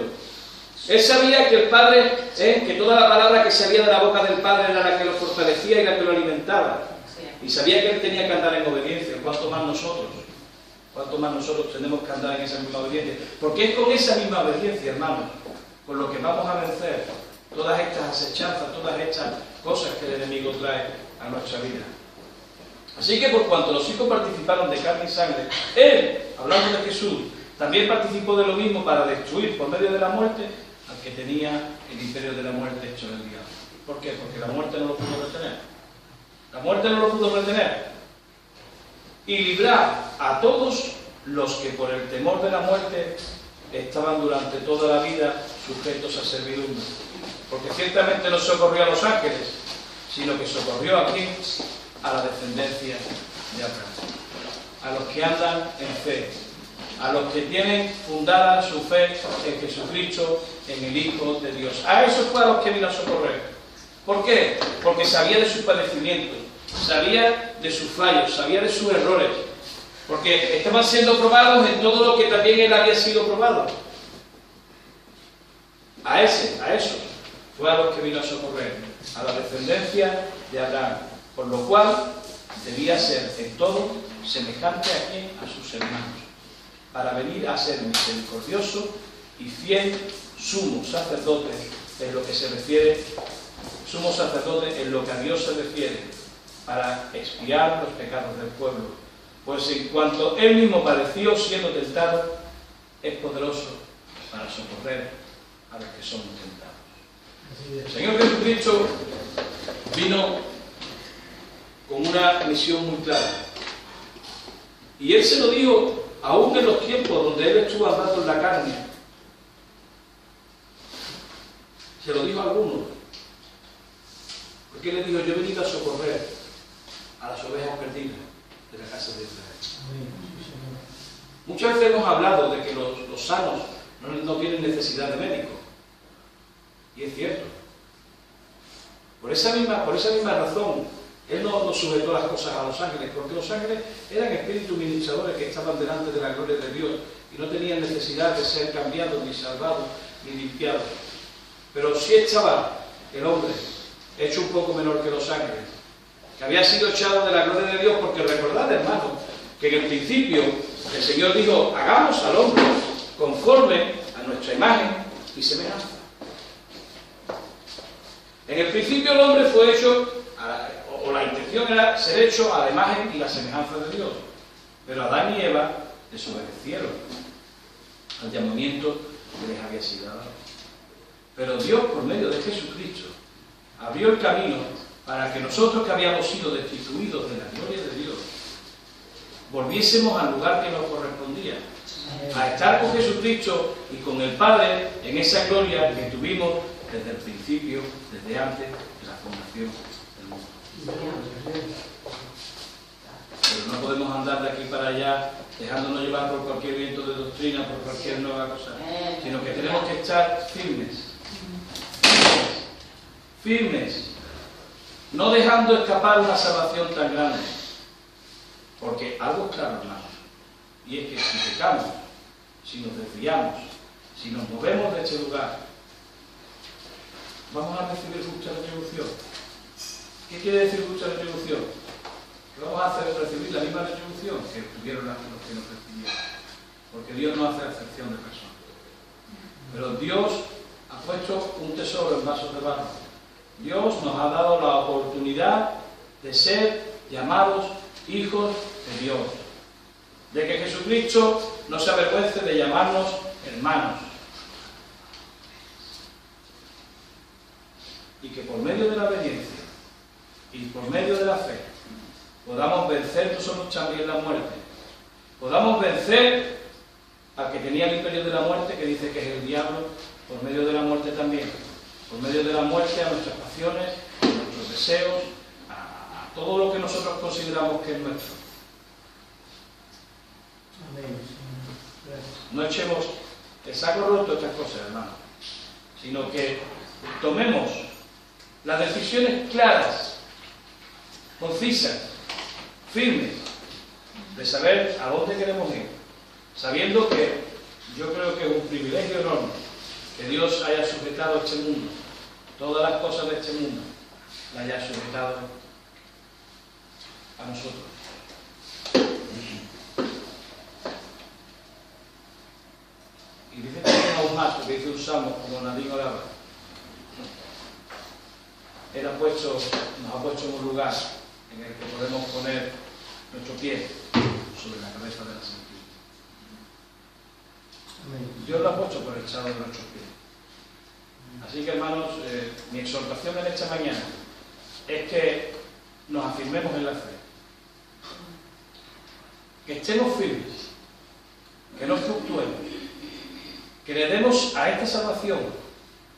Él sabía que el Padre, que toda la palabra que salía de la boca del Padre era la que lo fortalecía y la que lo alimentaba. Y sabía que Él tenía que andar en obediencia. ¿Cuánto más nosotros? ¿Cuánto más nosotros tenemos que andar en esa misma obediencia? Porque es con esa misma obediencia, hermanos, con lo que vamos a vencer todas estas asechanzas, todas estas cosas que el enemigo trae a nuestra vida. Así que por cuanto los hijos participaron de carne y sangre, Él, hablando de Jesús, también participó de lo mismo para destruir por medio de la muerte al que tenía el imperio de la muerte hecho del diablo. ¿Por qué? Porque la muerte no lo pudo retener. La muerte no lo pudo retener. Y librar a todos los que por el temor de la muerte estaban durante toda la vida sujetos a servidumbre. Porque ciertamente no socorrió a los ángeles, sino que socorrió a quién, a la descendencia de Abraham, a los que andan en fe, a los que tienen fundada su fe en Jesucristo, en el Hijo de Dios. A esos fue a los que vino a socorrer. ¿Por qué? Porque sabía de sus padecimientos, sabía de sus fallos, sabía de sus errores, porque estaban siendo probados en todo lo que también Él había sido probado. A esos fue a los que vino a socorrer, a la descendencia de Abraham, por lo cual debía ser en todo semejante a quien, a sus hermanos, para venir a ser misericordioso y fiel sumo sacerdote en lo que se refiere, sumo sacerdote en lo que a Dios se refiere, para expiar los pecados del pueblo. Pues en cuanto Él mismo padeció siendo tentado, es poderoso para socorrer a los que son tentados. El Señor Jesucristo vino con una misión muy clara. Y Él se lo dijo aún en los tiempos donde Él estuvo andando en la carne. Se lo dijo a algunos. Porque Él le dijo, yo he venido a socorrer a las ovejas perdidas de la casa de Israel. Muchas veces hemos hablado de que los sanos no tienen necesidad de médico. Y es cierto. Por esa misma razón, Él no sujetó las cosas a los ángeles, porque los ángeles eran espíritus ministradores que estaban delante de la gloria de Dios y no tenían necesidad de ser cambiados, ni salvados, ni limpiados. Pero sí estaba el hombre, hecho un poco menor que los ángeles, que había sido echado de la gloria de Dios, porque recordad, hermanos, que en el principio el Señor dijo: hagamos al hombre conforme a nuestra imagen y semejanza. En el principio el hombre fue hecho, o la intención era ser hecho a la imagen y la semejanza de Dios. Pero Adán y Eva desobedecieron al llamamiento que les había sido dado. Pero Dios, por medio de Jesucristo, abrió el camino para que nosotros, que habíamos sido destituidos de la gloria de Dios, volviésemos al lugar que nos correspondía, a estar con Jesucristo y con el Padre en esa gloria que tuvimos desde el principio, desde antes de la fundación del mundo. Pero no podemos andar de aquí para allá dejándonos llevar por cualquier viento de doctrina, por cualquier nueva cosa, sino que tenemos que estar firmes, no dejando escapar una salvación tan grande. Porque algo es claro, hermanos, y es que si pecamos, si nos desviamos, si nos movemos de este lugar, vamos a recibir justa retribución. ¿Qué quiere decir justa retribución? Que vamos a recibir la misma retribución que tuvieron los que nos recibieron. Porque Dios no hace acepción de personas. Pero Dios ha puesto un tesoro en vasos de barro. Dios nos ha dado la oportunidad de ser llamados hijos de Dios. De que Jesucristo no se avergüence de llamarnos hermanos. Y que por medio de la obediencia y por medio de la fe podamos vencer nosotros también la muerte. Podamos vencer al que tenía el imperio de la muerte, que dice que es el diablo, por medio de la muerte también. Por medio de la muerte a nuestras pasiones, a nuestros deseos, a todo lo que nosotros consideramos que es nuestro. No echemos el saco roto estas cosas, hermanos, sino que tomemos las decisiones claras, concisas, firmes, de saber a dónde queremos ir, sabiendo que yo creo que es un privilegio enorme que Dios haya sujetado a este mundo, todas las cosas de este mundo, las haya sujetado a nosotros. Y dice también aún más, porque dice un salmo, como Nadine oraba, nos ha puesto en un lugar en el que podemos poner nuestro pie sobre la cabeza de la Santísima. Dios lo ha puesto por el echado de nuestros pies. Así que, hermanos, mi exhortación en esta mañana es que nos afirmemos en la fe, que estemos firmes, que no fluctuemos, que le demos a esta salvación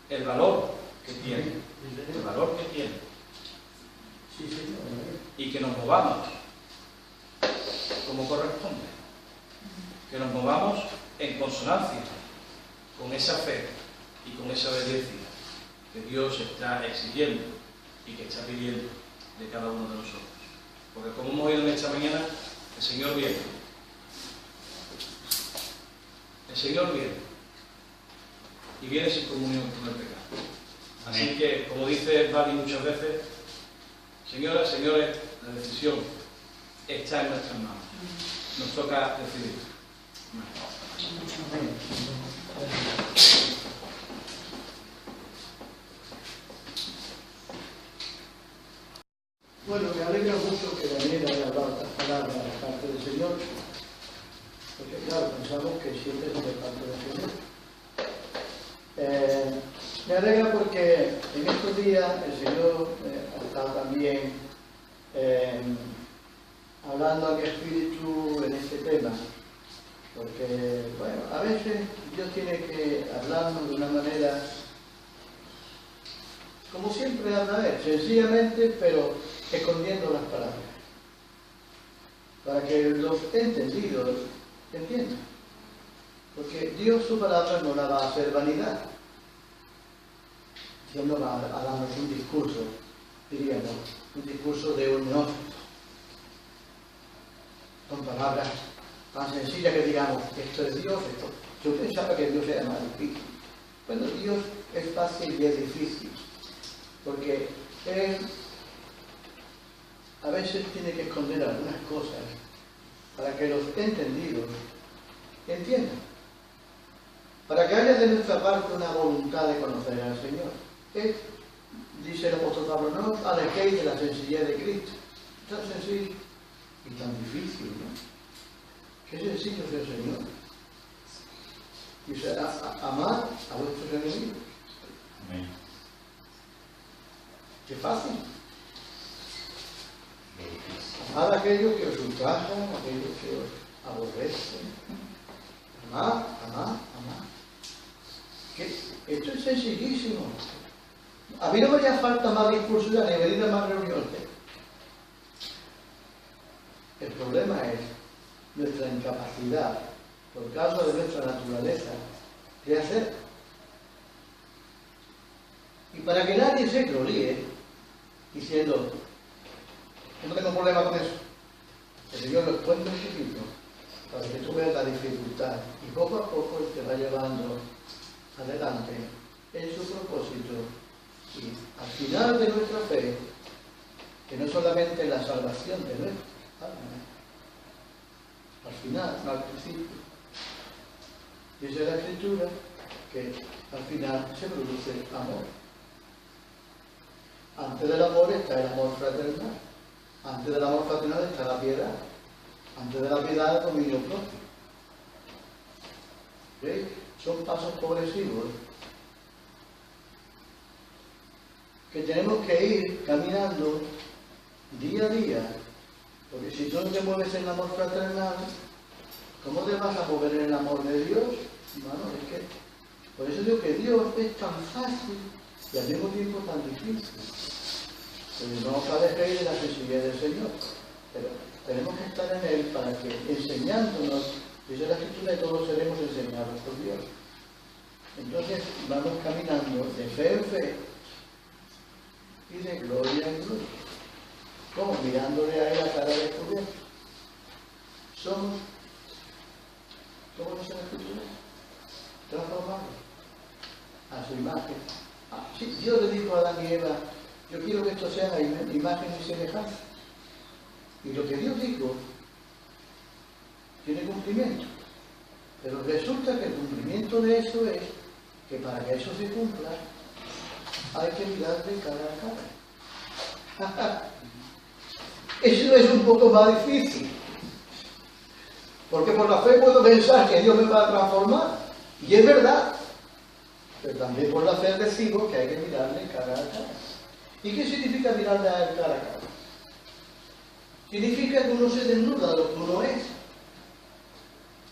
el valor que tiene, y que nos movamos como corresponde, que nos movamos en consonancia con esa fe y con esa obediencia que Dios está exigiendo y que está pidiendo de cada uno de nosotros. Porque como hemos oído en esta mañana, el Señor viene. El Señor viene. Y viene sin comunión con el pecado. Así que, como dice Bali muchas veces, señoras, señores, la decisión está en nuestras manos. Nos toca decidir. Bueno, me alegra mucho que Daniel haya hablado estas palabras de parte del Señor, porque claro, pensamos que siempre es de parte del Señor. Me alegra porque en estos días el Señor ha estado también hablando a mi espíritu en este tema, porque, bueno, a veces Dios tiene que hablarnos de una manera, como siempre habla Él, sencillamente, pero escondiendo las palabras. para que los entendidos entiendan. Porque Dios su palabra no la va a hacer vanidad. Dios no va a darnos un discurso, diríamos, un discurso de un neófito, con palabras tan sencillas que digamos, esto es Dios, esto. Yo pensaba que Dios era más difícil. Bueno, Dios es fácil y es difícil, porque Él a veces tiene que esconder algunas cosas para que los entendidos entiendan, para que haya de nuestra parte una voluntad de conocer al Señor. Dice el apóstol Pablo, no alejéis de la sencillez de Cristo. Tan sencillo y tan difícil, ¿no? Qué sencillo es el Señor. Dice, amar a vuestros enemigos. Amén. Qué fácil. Amar a aquellos que os ultrajan, a aquellos que os aborrecen. Amar. Esto es sencillísimo. A mí no me haría falta más discursos ni venir a más reuniones. El problema es nuestra incapacidad, por causa de nuestra naturaleza, de hacer. Y para que nadie se gloríe diciendo, yo no tengo problema con eso, el Señor lo expuesta un poquito para que tú veas la dificultad y poco a poco Él te va llevando adelante en su propósito. Y al final de nuestra fe, que no solamente la salvación de nuestra alma, al final, no al principio, dice la Escritura que al final se produce amor. Antes del amor está el amor fraternal, antes del amor fraternal está la piedad, antes de la piedad el dominio propio. ¿Veis? Son pasos progresivos que tenemos que ir caminando día a día, porque si tú no te mueves en el amor fraternal, ¿cómo te vas a mover en el amor de Dios? Bueno, es que, por eso digo que Dios es tan fácil y al mismo tiempo tan difícil. Pero no os alejéis de la sencillez del Señor, pero tenemos que estar en Él para que, enseñándonos, dice la Escritura, todos seremos enseñados por Dios. Entonces vamos caminando de fe en fe, y de gloria en gloria. ¿Cómo? Mirándole a Él a cara descubierta. Somos, ¿cómo dice la Escritura? Transformados a su imagen. Sí, Dios le dijo a Adán y Eva, yo quiero que esto sea la imagen y semejanza. Y lo que Dios dijo tiene cumplimiento. Pero resulta que el cumplimiento de eso es que para que eso se cumpla, hay que mirar de cara a cara. Eso es un poco más difícil. Porque por la fe puedo pensar que Dios me va a transformar. Y es verdad. Pero también por la fe recibo que hay que mirarle cara a cara. ¿Y qué significa mirarle a él cara a cara? Significa que uno se desnuda de lo que uno es.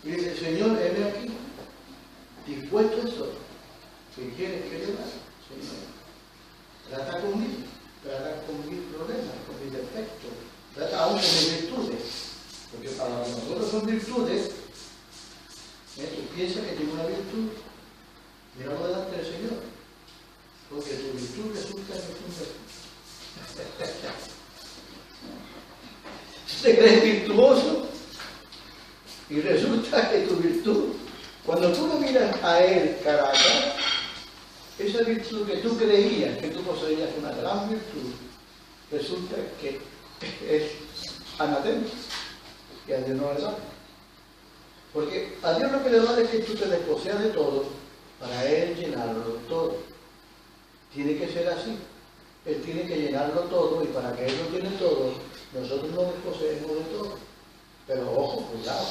Y dice, Señor, heme aquí. Dispuesto estoy. ¿Qué quieres que yo haga? Señor, trata conmigo, trata con mis problemas, con mis defectos, trata aún con mis virtudes, porque para nosotros son virtudes, tú piensas que tienes una virtud, míralo delante del Señor, porque tu virtud resulta que es un defecto. ¿Te crees virtuoso? Y resulta que tu virtud, cuando tú lo miras a Él cara a cara, esa virtud que tú creías que tú poseías una gran virtud, resulta que es anatema, y a Dios no le vale. Porque a Dios lo que le vale es que tú te desposeas de todo, para Él llenarlo todo. Tiene que ser así. Él tiene que llenarlo todo, y para que Él lo llene todo, nosotros nos desposeemos de todo. Pero ojo, cuidado.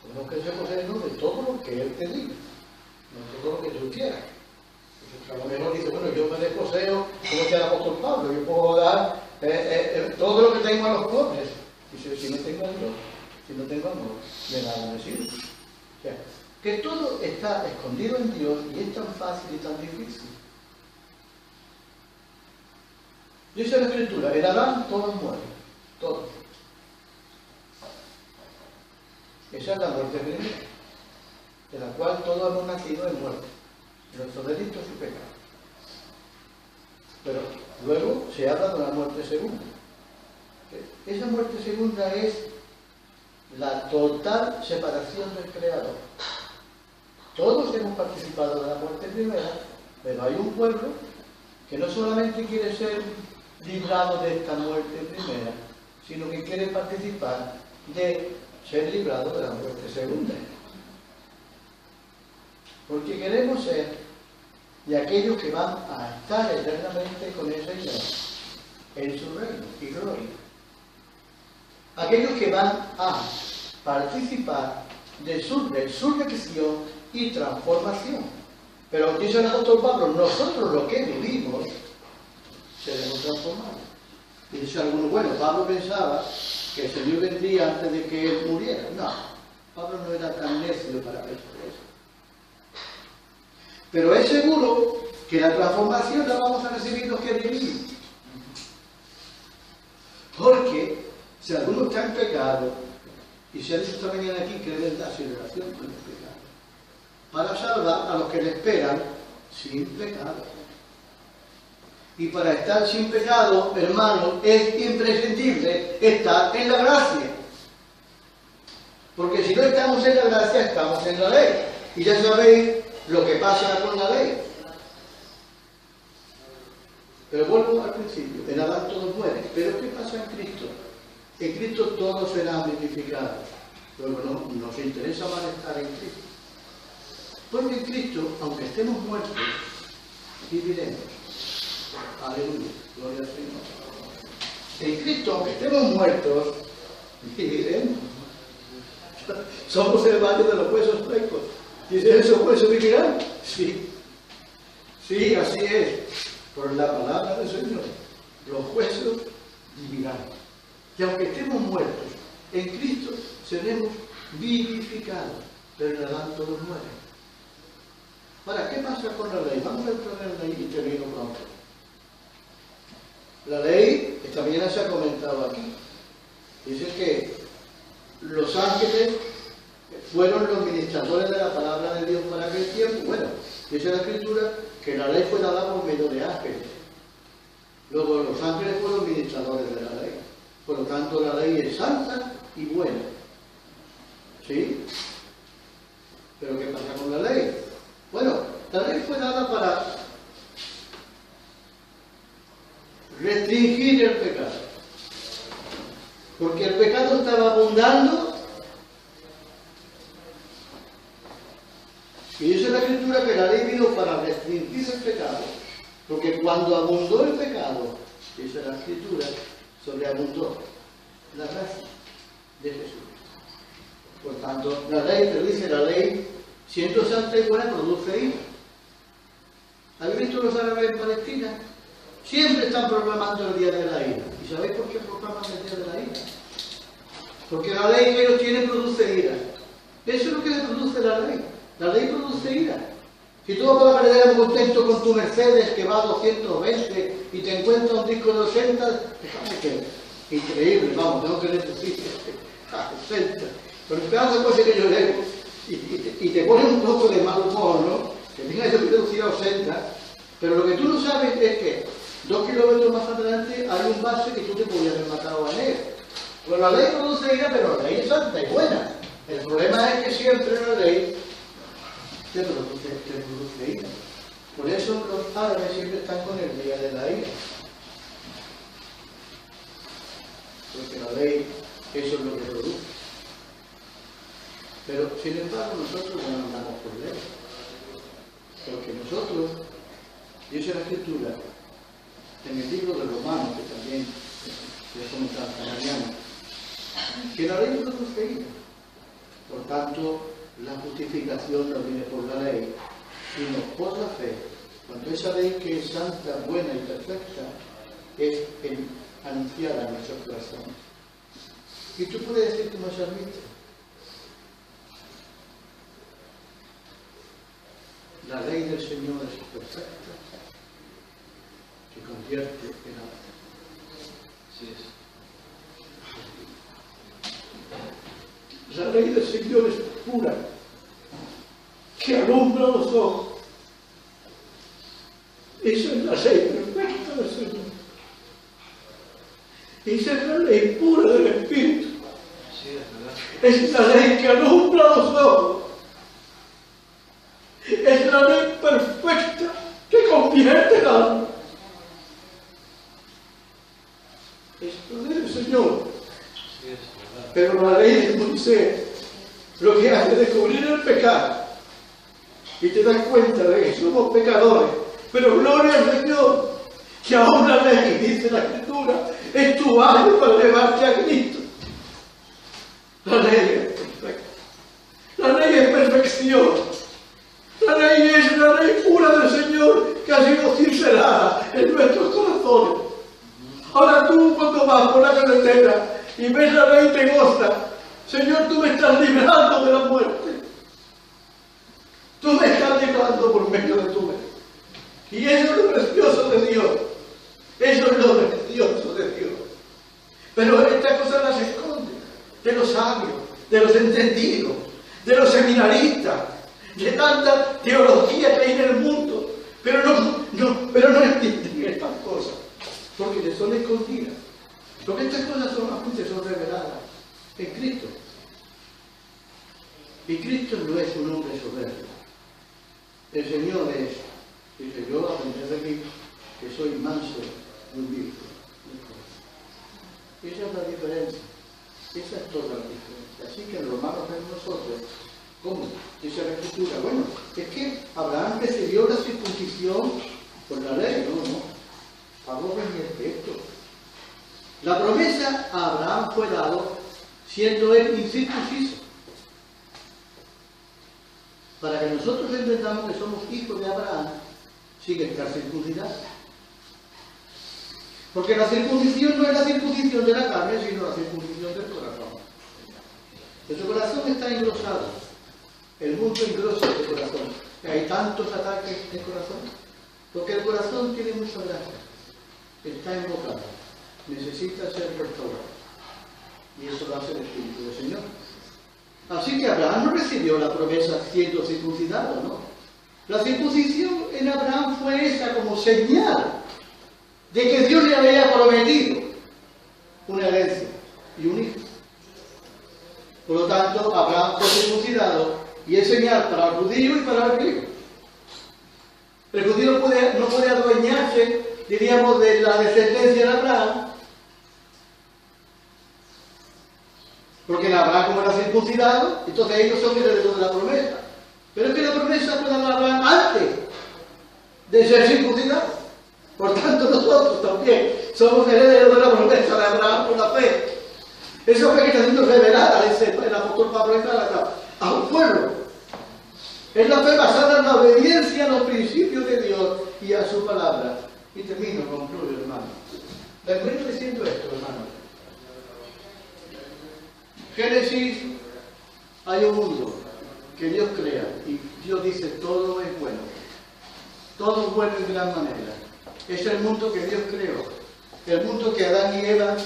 Tenemos que desposeernos de todo lo que Él te diga, no todo lo que tú quieras. A lo mejor dice, bueno, yo me desposeo, como decía el apóstol Pablo, yo puedo dar todo lo que tengo a los pobres. Dice, si no tengo a Dios, si no tengo amor, de nada me sirve. O sea, que todo está escondido en Dios y es tan fácil y tan difícil. Dice la Escritura, en Adán todos mueren, todos. Esa es la muerte primera, de la cual todos hemos nacido en muerte, nuestros delitos y pecados. Pero luego se habla de una muerte segunda. Esa muerte segunda es la total separación del Creador. Todos hemos participado de la muerte primera, pero hay un pueblo que no solamente quiere ser librado de esta muerte primera, sino que quiere participar de ser librado de la muerte segunda. Porque queremos ser de aquellos que van a estar eternamente con el Señor en su reino y gloria. Aquellos que van a participar de su resurrección y transformación. Pero dice el apóstol Pablo, nosotros los que vivimos seremos transformados. Y dice alguno, bueno, Pablo pensaba que el Señor vendría antes de que él muriera. No, Pablo no era tan necio para pensar eso. Pero es seguro que la transformación la vamos a recibir los que vivimos. Porque si alguno está en pecado, y se ha dicho esta mañana aquí que debe darse relación con el pecado, para salvar a los que le esperan sin pecado. Y para estar sin pecado, hermano, es imprescindible estar en la gracia. Porque si no estamos en la gracia, estamos en la ley. Y ya sabéis lo que pasa con la ley. Pero vuelvo al principio, en Adán todos mueren. Pero ¿qué pasa en Cristo? En Cristo todos serán vivificados. Luego no nos interesa más estar en Cristo. Porque en Cristo, aunque estemos muertos, viviremos. Aleluya, gloria al Señor. En Cristo, aunque estemos muertos, viviremos. Somos el valle de los huesos secos. ¿Dice esos huesos vivirán? Sí. Sí, así es. Por la palabra del Señor. Los huesos vivirán. Y aunque estemos muertos, en Cristo seremos vivificados. Pero en Adán todos mueren. Ahora, ¿qué pasa con la ley? Vamos a entrar en la ley y termino pronto. La ley, esta mañana se ha comentado aquí. Dice que los ángeles fueron los ministradores de la palabra de Dios para aquel tiempo. Bueno, dice la Escritura que la ley fue dada por medio de ángeles. Luego los ángeles fueron ministradores de la ley. Por lo tanto, la ley es santa y buena. ¿Sí? ¿Pero qué pasa con la ley? Bueno, la ley fue dada para restringir el pecado. Porque el pecado estaba abundando. Y dice la Escritura que la ley vino para restringir el pecado. Porque cuando abundó el pecado, dice la Escritura, sobreabundó la gracia de Jesús. Por tanto, la ley, te dice la ley, siendo santa y buena, produce ira. ¿Habéis visto los árabes en Palestina? Siempre están proclamando el día de la ira. ¿Y sabéis por qué proclaman el día de la ira? Porque la ley que ellos tienen produce ira. Eso es lo que le produce la ley. La ley produce ira. Si tú vas a la carretera muy contento con tu Mercedes que va a 220 y te encuentras un disco de 80, déjame que increíble, vamos, tengo que decir a 60. Pero cada cosa que yo leo y te pone un poco de mal humor, ¿no? Que tenga que reducir a 80, pero lo que tú no sabes es que 2 kilómetros más adelante hay un base que tú te podías haber matado a él. Pues la ley produce ira, pero la ley es santa y buena. El problema es que siempre la ley te produce ira. Por eso los árabes siempre están con el día de la ira. Porque la ley, eso es lo que produce. Pero, sin embargo, nosotros no andamos por ley. Porque nosotros, dice la Escritura, en el libro de Romanos, que también les comentaba esta mañana, que la ley produce ira. Por tanto, la justificación no viene por la ley, sino por la fe. Cuando esa ley que es santa, buena y perfecta, es anunciada en nuestros corazones. Y tú puedes decir como salmista, la ley del Señor es perfecta, que convierte en alma. Así es. La ley del Señor es pura, que alumbra los ojos. Esa es la ley perfecta del Señor. Esa es la ley pura del Espíritu. Es la ley que alumbra los ojos. Es la ley perfecta que convierte el alma. Es la ley del Señor. Pero la ley de Moisés lo que hace es descubrir el pecado. Y te das cuenta de que somos pecadores. Pero gloria al Señor, que aún la ley, dice la Escritura, es tu alma para llevarte a Cristo. La ley es perfecta. La ley es perfección. La ley es la ley pura del Señor que ha sido cincelada en nuestros corazones. Ahora tú, cuando vas por la carretera y ves la ley, te goza. Señor, tú me estás librando de la muerte. Tú me estás librando por medio de tu ley. Y eso es lo precioso de Dios. Eso es lo precioso de Dios. Pero estas cosas las esconde de los sabios, de los entendidos, de los seminaristas, de tanta teología que hay en el mundo. Pero no entienden estas cosas, porque les son escondidas. Porque estas cosas solamente son reveladas en Cristo. Y Cristo no es un hombre soberbio. El Señor es, dice, yo aprendí de mí que soy manso y humilde. Esa es la diferencia. Esa es toda la diferencia. Así que los romanos en nosotros, ¿cómo? Dice la Escritura. Bueno, es que Abraham recibió la circuncisión por la ley, no. Pagó con mi efecto. La promesa a Abraham fue dado siendo él incircunciso. Para que nosotros entendamos que somos hijos de Abraham sin estar circuncidados. Porque la circuncisión no es la circuncisión de la carne, sino la circuncisión del corazón. Nuestro corazón está engrosado. El mundo engrosa el corazón. Hay tantos ataques en el corazón. Porque el corazón tiene mucha grasa. Está embocado. Necesita ser restaurado. Y eso lo hace el Espíritu del Señor. Así que Abraham no recibió la promesa siendo circuncidado, ¿no? La circuncisión en Abraham fue esa como señal de que Dios le había prometido una herencia y un hijo. Por lo tanto, Abraham fue circuncidado y es señal para el judío y para el griego. El judío no puede adueñarse, diríamos, de la descendencia de Abraham, porque en Abraham, como era circuncidado, entonces ellos son herederos de la promesa. Pero es que la promesa fue dada a Abraham antes de ser circuncidado. Por tanto, nosotros también somos herederos de la promesa de Abraham por la fe. Esa fe que está siendo revelada, dice el apóstol Pablo en Gálatas, a un pueblo. Es la fe basada en la obediencia a los principios de Dios y a su palabra. Y termino, concluyo, hermano. Termino diciendo esto, hermano. Génesis, hay un mundo que Dios crea y Dios dice todo es bueno. Todo es bueno en gran manera. Es el mundo que Dios creó. El mundo que Adán y Eva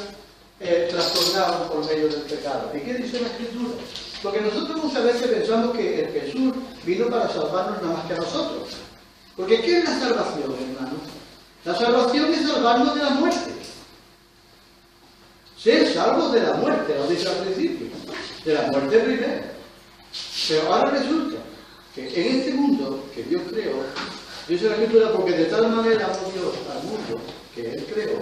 trastornaron por medio del pecado. ¿Y qué dice la Escritura? Porque nosotros muchas veces pensamos que el Jesús vino para salvarnos nada más que a nosotros. Porque ¿qué es la salvación, hermanos? La salvación es salvarnos de la muerte. Ser salvos de la muerte, lo dice al principio. De la muerte primero. Pero ahora resulta que en este mundo que Dios creó, dice la Escritura, porque de tal manera amó Dios al mundo que Él creó.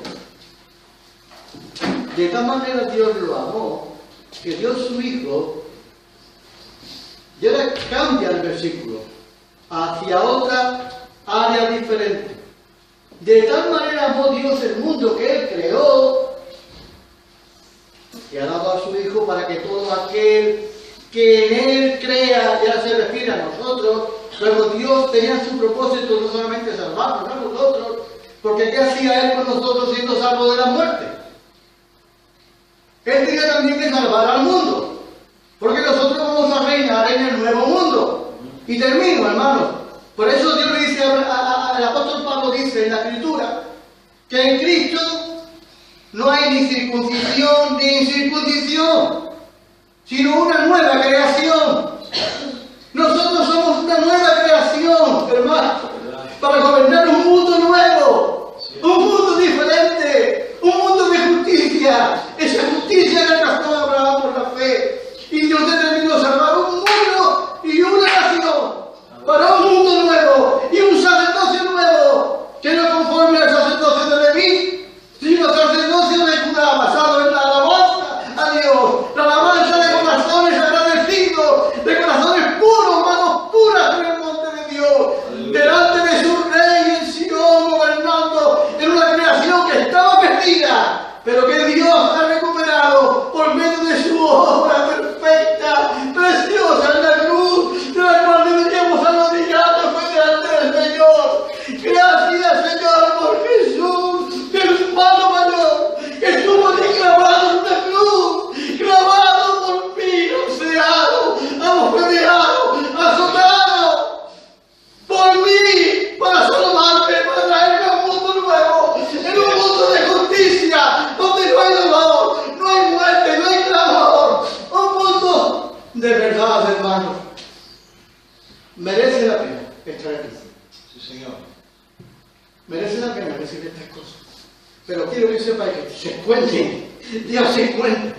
De tal manera Dios lo amó, que dio su Hijo, y ahora cambia el versículo hacia otra área diferente. De tal manera amó Dios el mundo que Él creó, y ha dado a su Hijo para que todo aquel que en Él crea, ya se refiere a nosotros. Luego Dios tenía su propósito no solamente salvarnos a nosotros, porque ¿qué hacía Él con nosotros siendo salvos de la muerte? Él tenía también que salvar al mundo, porque nosotros vamos a reinar en el nuevo mundo. Y termino, hermanos. Por eso Dios le dice, al apóstol Pablo dice en la Escritura, que en Cristo no hay ni circuncisión ni incircuncisión, sino una nueva creación. Nosotros somos una nueva creación, hermano, para gobernar un mundo nuevo, un mundo diferente, un mundo de justicia. Esa justicia que alcanzó a Abraham por la fe. Y Dios determinó salvar un mundo y una nación para un mundo nuevo y un sacerdocio nuevo, que no conforme al sacerdocio de Leví, sino sacerdocio de Judá, basado en la alabanza a Dios, la alabanza de corazones agradecidos, de corazones puros, manos puras en el monte de Dios, delante de su rey en Sion, gobernando en una creación que estaba perdida, pero que Dios ha recuperado por medio de su obra perfecta, preciosa en la cruz, de la cual deberíamos arrodillarnos delante del Señor. Gracias, Señor, por Jesús, el hermano mayor, que estuvo allí clavado en una cruz, clavado por mí, roceado, abofeteado, azotado por mí, para salvarme, para traerme a un mundo nuevo, en un mundo de justicia, donde no hay dolor, no hay muerte, no hay clamor, un mundo de verdad, hermano. Merece la pena estar aquí. Sí, Señor. Merece la pena recibir estas cosas. Pero quiero que sepáis que se encuentren, Dios se encuentre.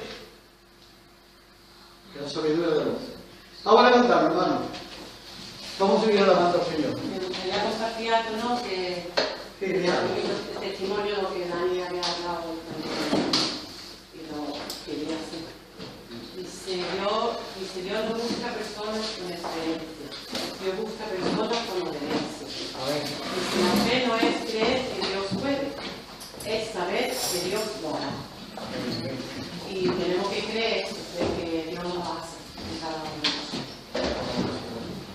Que la sabiduría de Dios. Ahora cantamos, hermano. Vamos a seguir alabando al Señor. Me gustaría compartir ¿no? que Genial. el testimonio de lo que Dani había hablado y lo quería hacer. Dice, Dios no busca personas con experiencia, Dios busca personas con obediencia. Dice, la fe no es creer que Dios puede, es saber que Dios lo hará. Y tenemos que creer de que Dios lo hace en cada uno de nosotros.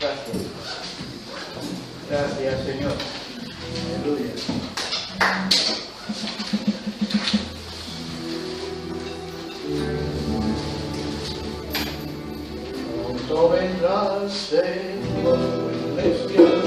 Gracias. Gracias, Señor. Aleluya. Pronto vendrá el Señor, iglesia,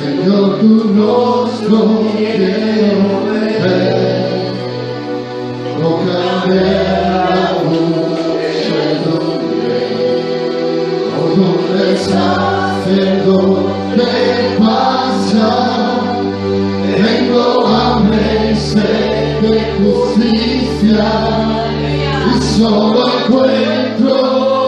Señor, tu rostro quiero ver. de justicia y solo encuentro